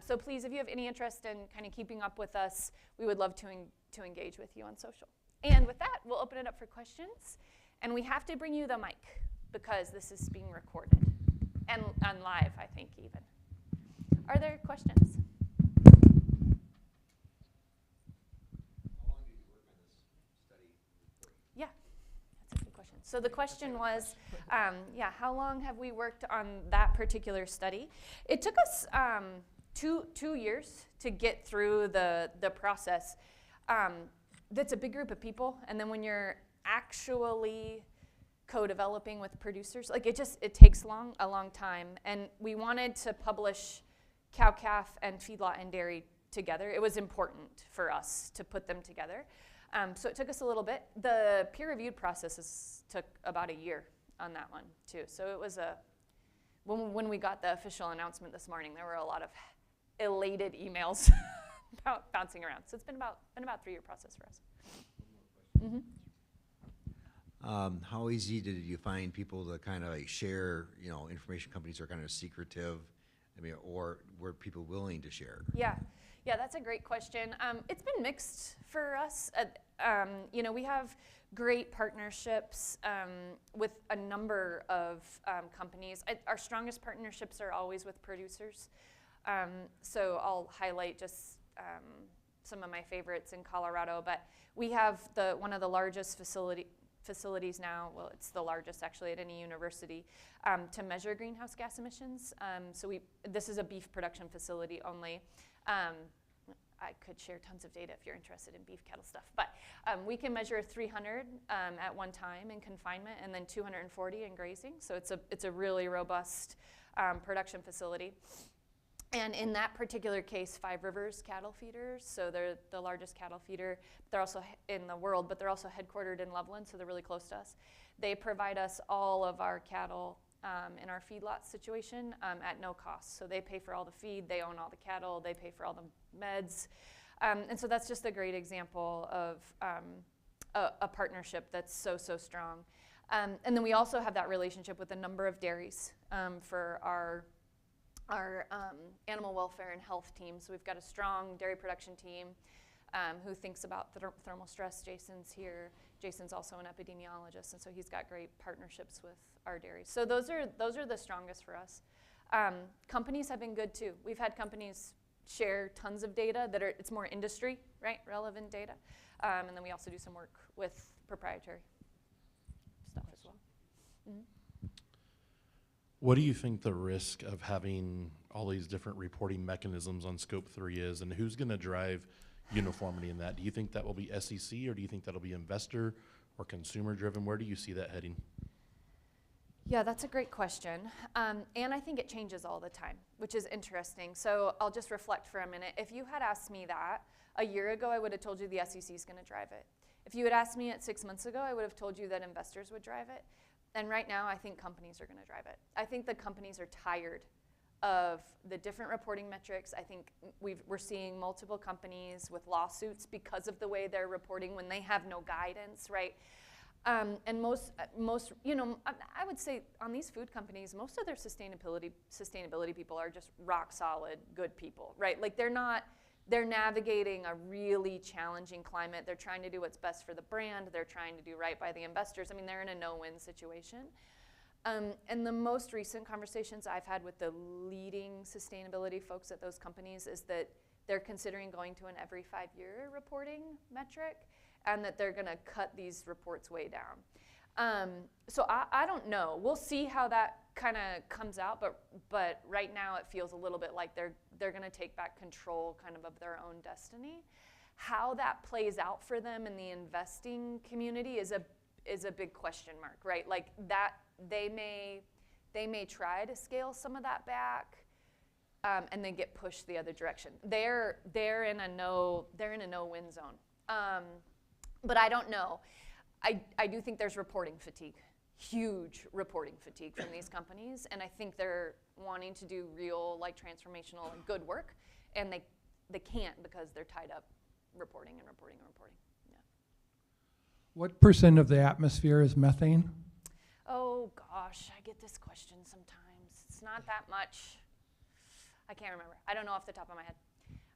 So please, if you have any interest in kind of keeping up with us, we would love to engage with you on social. And with that, we'll open it up for questions. And we have to bring you the mic because this is being recorded and live, I think, even. Are there questions? Yeah, that's a good question. So the question was, how long have we worked on that particular study? It took us 2 years to get through the process. That's a big group of people, and then when you're actually co-developing with producers, like it takes a long time. And we wanted to publish cow-calf and feedlot and dairy together. It was important for us to put them together. So it took us a little bit. The peer-reviewed processes took about a year on that one too. So it was when we got the official announcement this morning, there were a lot of elated emails bouncing around. So it's been about a 3-year process for us. Mm-hmm. How easy did you find people to kind of like share, information companies are kind of secretive, or were people willing to share? Yeah, that's a great question. It's been mixed for us. We have great partnerships with a number of companies. Our strongest partnerships are always with producers. So I'll highlight just some of my favorites in Colorado, but we have one of the largest facilities now, well, it's the largest actually at any university, to measure greenhouse gas emissions. This is a beef production facility only. I could share tons of data if you're interested in beef cattle stuff, but we can measure 300 at one time in confinement and then 240 in grazing. So it's a really robust production facility. And in that particular case, Five Rivers cattle feeders, so they're the largest cattle feeder. They're also in the world, but they're also headquartered in Loveland, so they're really close to us. They provide us all of our cattle in our feedlot situation at no cost. So they pay for all the feed, they own all the cattle, they pay for all the meds. And so that's just a great example of a partnership that's so strong. And then we also have that relationship with a number of dairies for our animal welfare and health team. So we've got a strong dairy production team who thinks about thermal stress. Jason's here. Jason's also an epidemiologist, and so he's got great partnerships with our dairies. So those are the strongest for us. Companies have been good too. We've had companies share tons of data it's more industry, right, relevant data. And then we also do some work with proprietary stuff as well. Mm-hmm. What do you think the risk of having all these different reporting mechanisms on Scope 3 is, and who's going to drive uniformity in that? Do you think that will be SEC, or do you think that'll be investor or consumer driven? Where do you see that heading? Yeah, that's a great question. And I think it changes all the time, which is interesting. So I'll just reflect for a minute. If you had asked me that a year ago, I would have told you the SEC is going to drive it. If you had asked me it 6 months ago, I would have told you that investors would drive it. And right now, I think companies are going to drive it. I think the companies are tired of the different reporting metrics. I think we're seeing multiple companies with lawsuits because of the way they're reporting when they have no guidance, right? And most, I would say on these food companies, most of their sustainability people are just rock solid, good people, right? Like they're navigating a really challenging climate. They're trying to do what's best for the brand. They're trying to do right by the investors. I mean, they're in a no-win situation. And the most recent conversations I've had with the leading sustainability folks at those companies is that they're considering going to an every 5-year reporting metric, and that they're going to cut these reports way down. So I don't know. We'll see how that kind of comes out, but right now it feels a little bit like they're going to take back control kind of their own destiny. How that plays out for them in the investing community is a big question mark, right? Like that they may try to scale some of that back, and then get pushed the other direction. They're in a no-win zone. But I don't know. I do think there's reporting fatigue, huge reporting fatigue from these companies, and I think they're wanting to do real, like, transformational and good work, and they can't because they're tied up reporting and reporting and reporting. Yeah. What % of the atmosphere is methane? Oh gosh, I get this question sometimes. It's not that much. I can't remember. I don't know off the top of my head.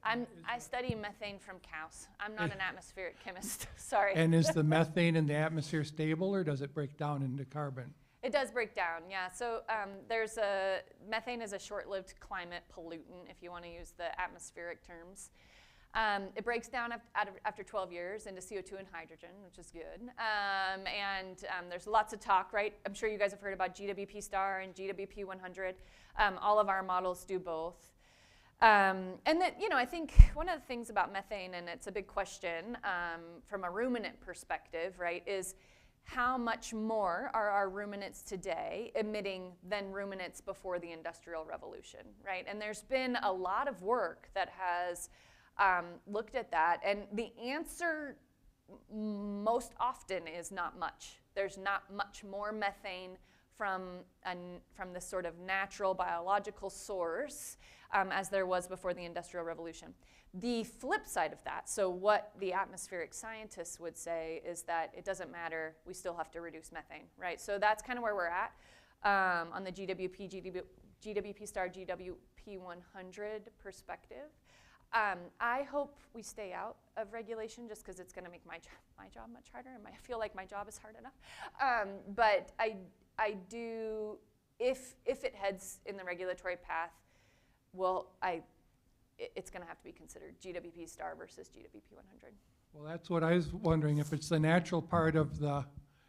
I study methane from cows. I'm not an atmospheric chemist. Sorry. And is the methane in the atmosphere stable, or does it break down into carbon? It does break down, yeah. So methane is a short-lived climate pollutant, if you want to use the atmospheric terms. It breaks down after 12 years into CO2 and hydrogen, which is good. And there's lots of talk, right? I'm sure you guys have heard about GWP star and GWP 100. All of our models do both. And that, I think one of the things about methane, and it's a big question from a ruminant perspective, right, is how much more are our ruminants today emitting than ruminants before the Industrial Revolution, right? And there's been a lot of work that has looked at that, and the answer most often is not much. There's not much more methane from this sort of natural biological source as there was before the Industrial Revolution. The flip side of that, so what the atmospheric scientists would say is that it doesn't matter, we still have to reduce methane, right? So that's kind of where we're at on the GWP star, GWP 100 perspective. I hope we stay out of regulation just because it's going to make my job much harder, and I feel like my job is hard enough. But I do, if it heads in the regulatory path, it's going to have to be considered GWP star versus GWP 100. Well, that's what I was wondering, if it's the natural part of that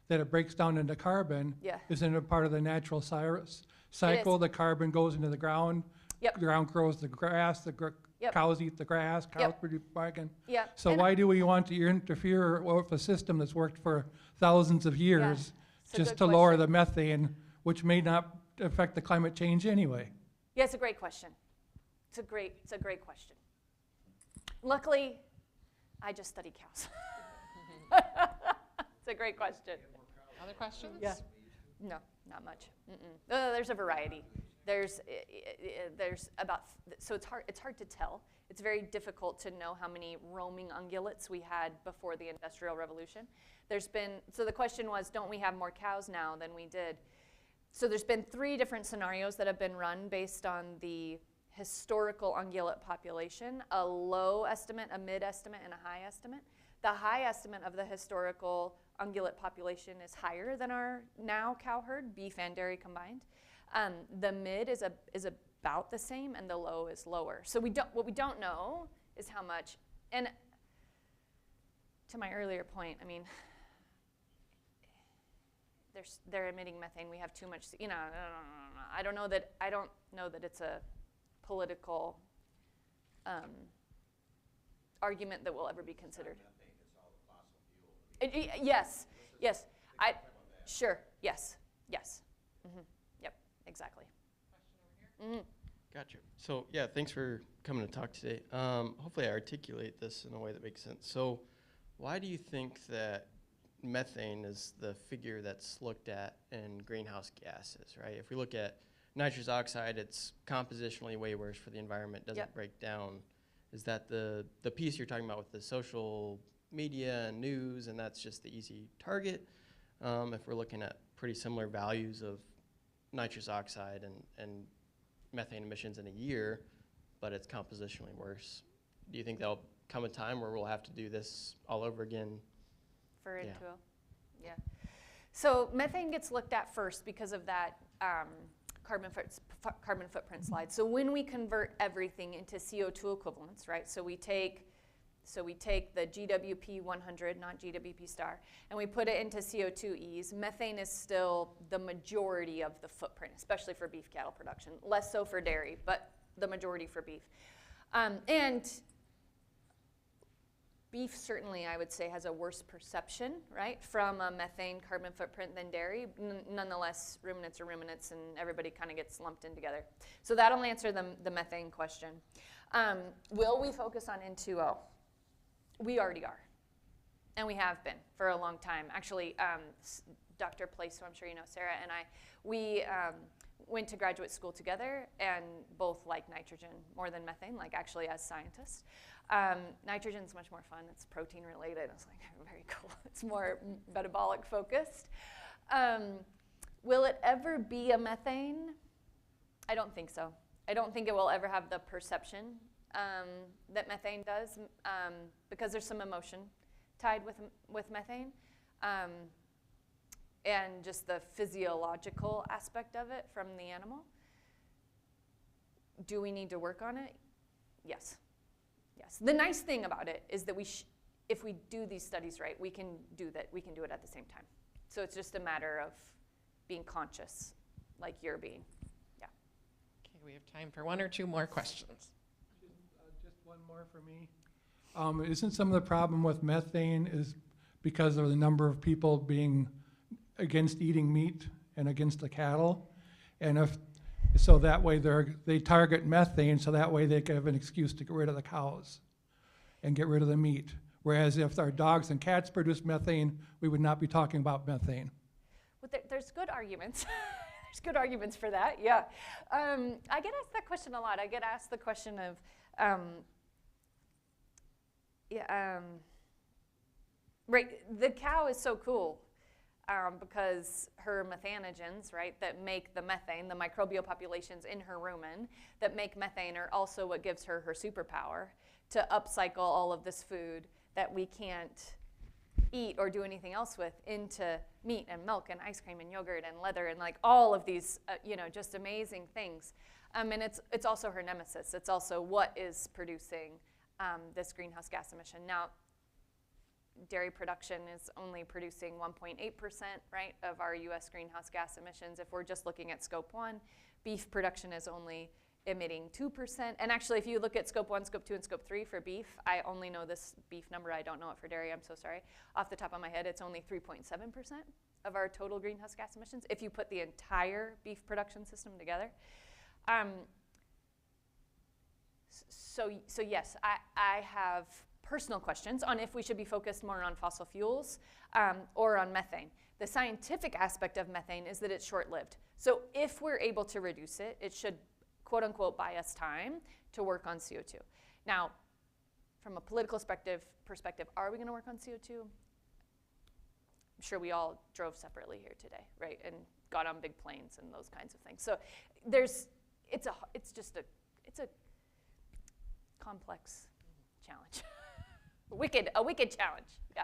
it breaks down into carbon. Yeah. Isn't it part of the natural cycle? The carbon goes into the ground. Yep. The ground grows the grass. Yep. Cows eat the grass. Cows produce bargain. Yeah. So why do we want to interfere with a system that's worked for thousands of years just to lower the methane, which may not affect the climate change anyway? Yeah, it's a great question. It's a great question. Luckily, I just study cows. It's a great question. Other questions? Yeah. No, not much. There's a variety. There's about, so it's hard to tell. It's very difficult to know how many roaming ungulates we had before the Industrial Revolution. So the question was, don't we have more cows now than we did? So there's been 3 different scenarios that have been run based on the historical ungulate population: a low estimate, a mid estimate, and a high estimate. The high estimate of the historical ungulate population is higher than our now cow herd, beef and dairy combined. The mid is about the same, and the low is lower. So what we don't know is how much. And to my earlier point, I mean, they're emitting methane. We have too much. I don't know that it's a political argument that will ever be considered. Yes. Sure. Yes. Yep. Exactly. Gotcha. So yeah, thanks for coming to talk today. Hopefully I articulate this in a way that makes sense. So why do you think that methane is the figure that's looked at in greenhouse gases, right? If we look at nitrous oxide, it's compositionally way worse for the environment, doesn't Yep. break down. Is that the piece you're talking about with the social media and news, and that's just the easy target? If we're looking at pretty similar values of nitrous oxide and methane emissions in a year, but it's compositionally worse, do you think there'll come a time where we'll have to do this all over again? For it Yeah. to, yeah. So methane gets looked at first because of that carbon footprint slide. So when we convert everything into CO2 equivalents, right? So we take the GWP 100, not GWP star, and we put it into CO2es. Methane is still the majority of the footprint, especially for beef cattle production. Less so for dairy, but the majority for beef. And beef certainly, I would say, has a worse perception, right, from a methane carbon footprint than dairy. Nonetheless, ruminants are ruminants, and everybody kind of gets lumped in together. So that'll answer the methane question. Will we focus on N2O? We already are, and we have been for a long time. Actually, Dr. Place, who I'm sure you know, Sarah, and we went to graduate school together and both like nitrogen more than methane, like actually as scientists. Nitrogen's much more fun. It's protein related. It's like very cool. It's more metabolic focused. Will it ever be a methane? I don't think so. I don't think it will ever have the perception that methane does because there's some emotion tied with methane. And just the physiological aspect of it from the animal. Do we need to work on it? Yes. Yes. The nice thing about it is that if we do these studies right, we can do that. We can do it at the same time. So it's just a matter of being conscious, like you're being. Yeah. Okay, we have time for one or two more questions. Just one more for me. Isn't some of the problem with methane is because of the number of people being against eating meat and against the cattle? And so that way they target methane, so that way they can have an excuse to get rid of the cows and get rid of the meat. Whereas if our dogs and cats produce methane, we would not be talking about methane. Well, there's good arguments. There's good arguments for that, yeah. I get asked that question a lot. I get asked the question of, right, the cow is so cool. Because her methanogens, right, that make the methane, the microbial populations in her rumen that make methane are also what gives her her superpower to upcycle all of this food that we can't eat or do anything else with into meat and milk and ice cream and yogurt and leather and like all of these, just amazing things. And it's also her nemesis. It's also what is producing this greenhouse gas emission. Now, dairy production is only producing 1.8%, right, of our U.S. greenhouse gas emissions. If we're just looking at Scope 1, beef production is only emitting 2%. And actually, if you look at Scope 1, Scope 2, and Scope 3 for beef, I only know this beef number. I don't know it for dairy. I'm so sorry. Off the top of my head, it's only 3.7% of our total greenhouse gas emissions if you put the entire beef production system together. So yes, I have personal questions on if we should be focused more on fossil fuels or on methane. The scientific aspect of methane is that it's short-lived. So if we're able to reduce it, it should, quote unquote, buy us time to work on CO2. Now, from a political perspective, are we gonna work on CO2? I'm sure we all drove separately here today, right? And got on big planes and those kinds of things. So it's a complex challenge. A wicked challenge, yeah.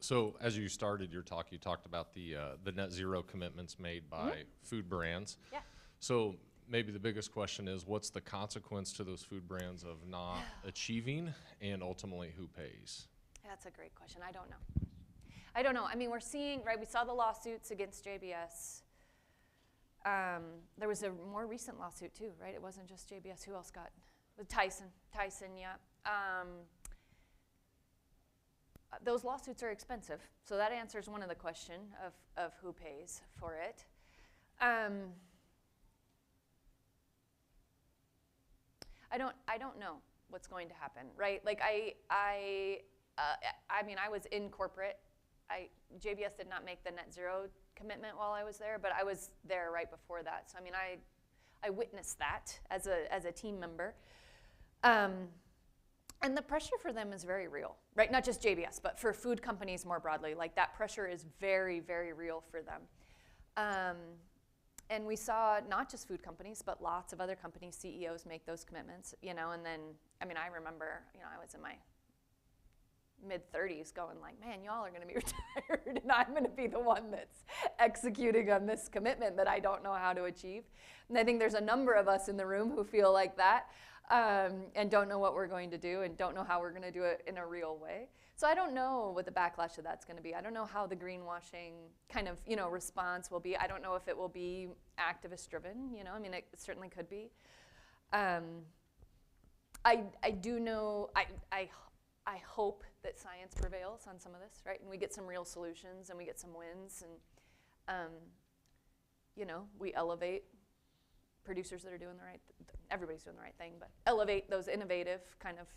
So as you started your talk, you talked about the net zero commitments made by food brands. Yeah. So maybe the biggest question is, what's the consequence to those food brands of not achieving, and ultimately who pays? That's a great question. I don't know. I mean, we're seeing, right, we saw the lawsuits against JBS. There was a more recent lawsuit too, right? It wasn't just JBS. Who else got? Tyson, yeah. Those lawsuits are expensive, so that answers one of the question of who pays for it. I don't know what's going to happen, right? Like I mean, I was in corporate JBS did not make the net zero commitment while I was there, but I was there right before that. So I mean, I witnessed that as a team member. And the pressure for them is very real, right? Not just JBS, but for food companies more broadly. Like that pressure is very, very real for them. And we saw not just food companies, but lots of other companies, CEOs make those commitments, you know, and then, I mean, I remember, you know, I was in my mid-30s going like, man, y'all are gonna be retired and I'm gonna be the one that's executing on this commitment that I don't know how to achieve. And I think there's a number of us in the room who feel like that and don't know what we're going to do and don't know how we're gonna do it in a real way. So I don't know what the backlash of that's gonna be. I don't know how the greenwashing kind of, you know, response will be. I don't know if it will be activist driven, you know, I mean, it certainly could be. I do know, I hope that science prevails on some of this, right? And we get some real solutions and we get some wins and, you know, we elevate producers that are doing the right, everybody's doing the right thing, but elevate those innovative kind of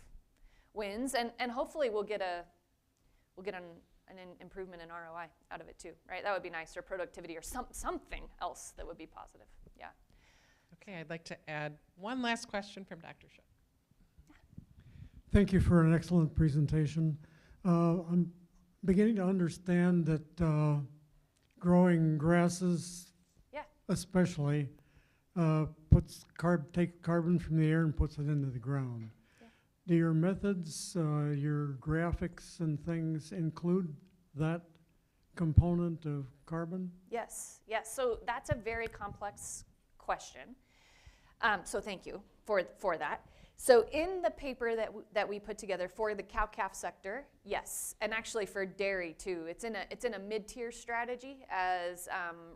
wins and hopefully we'll get an improvement in ROI out of it too, right? That would be nice, or productivity or something else that would be positive, yeah. Okay, I'd like to add one last question from Dr. Shook. Thank you for an excellent presentation. I'm beginning to understand that growing grasses, Yeah. especially, take carbon from the air and puts it into the ground. Yeah. Do your methods, your graphics and things include that component of carbon? Yes, yes. So that's a very complex question. So thank you for that. So in the paper that we put together for the cow-calf sector, yes, and actually for dairy too. It's in a mid-tier strategy as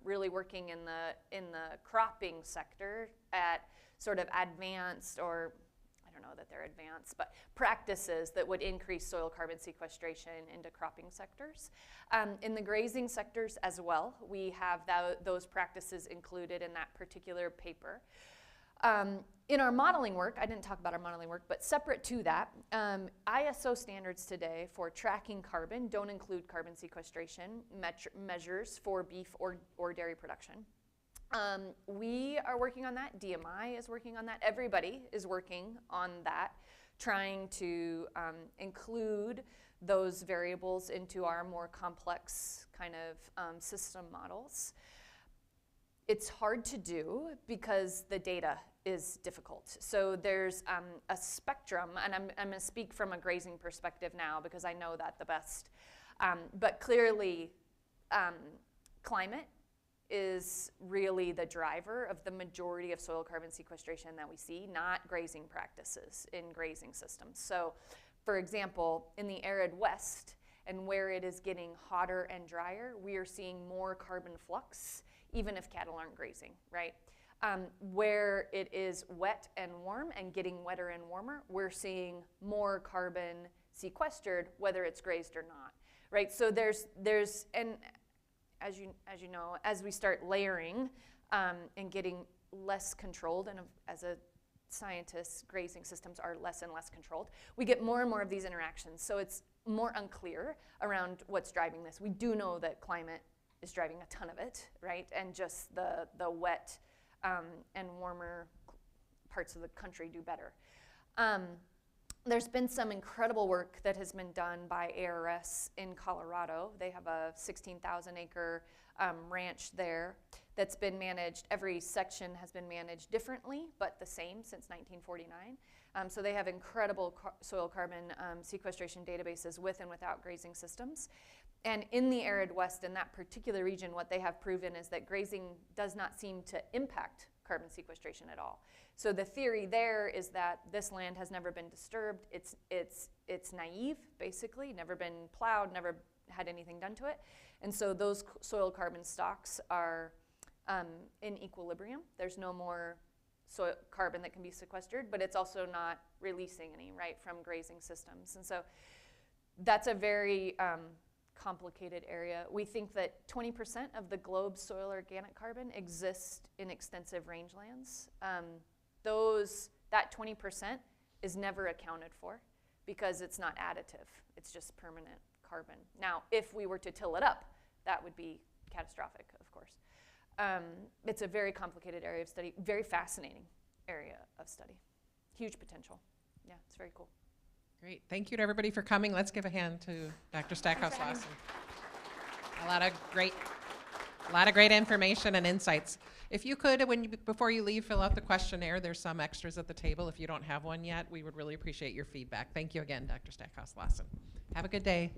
really working in the cropping sector at sort of advanced, or I don't know that they're advanced, but practices that would increase soil carbon sequestration into cropping sectors. In the grazing sectors as well, we have those practices included in that particular paper. In our modeling work, I didn't talk about our modeling work, but separate to that, ISO standards today for tracking carbon don't include carbon sequestration measures for beef or dairy production. We are working on that. DMI is working on that. Everybody is working on that, trying to include those variables into our more complex kind of system models. It's hard to do because the data is difficult. So there's a spectrum, and I'm going to speak from a grazing perspective now because I know that the best. But clearly, climate is really the driver of the majority of soil carbon sequestration that we see, not grazing practices in grazing systems. So, for example, in the arid West, and where it is getting hotter and drier, we are seeing more carbon flux, even if cattle aren't grazing, right? Where it is wet and warm and getting wetter and warmer, we're seeing more carbon sequestered, whether it's grazed or not, right? So there's and as you know, as we start layering and getting less controlled, and as a scientist, grazing systems are less and less controlled, we get more and more of these interactions. So it's more unclear around what's driving this. We do know that climate is driving a ton of it, right? And just the wet and warmer parts of the country do better. There's been some incredible work that has been done by ARPAS in Colorado. They have a 16,000 acre ranch there that's been managed. Every section has been managed differently, but the same since 1949. So they have incredible soil carbon sequestration databases with and without grazing systems. And in the arid West, in that particular region, what they have proven is that grazing does not seem to impact carbon sequestration at all. So the theory there is that this land has never been disturbed. It's naive, basically, never been plowed, never had anything done to it. And so those soil carbon stocks are in equilibrium. There's no more soil carbon that can be sequestered, but it's also not releasing any, right, from grazing systems. And so that's a very complicated area. We think that 20% of the globe's soil organic carbon exists in extensive rangelands. That 20% is never accounted for because it's not additive. It's just permanent carbon. Now, if we were to till it up, that would be catastrophic, of course. It's a very complicated area of study, very fascinating area of study. Huge potential. Yeah, it's very cool. Great. Thank you to everybody for coming. Let's give a hand to Dr. Stackhouse-Lawson. A lot of great information and insights. If you could, before you leave, fill out the questionnaire. There's some extras at the table. If you don't have one yet, we would really appreciate your feedback. Thank you again, Dr. Stackhouse-Lawson. Have a good day.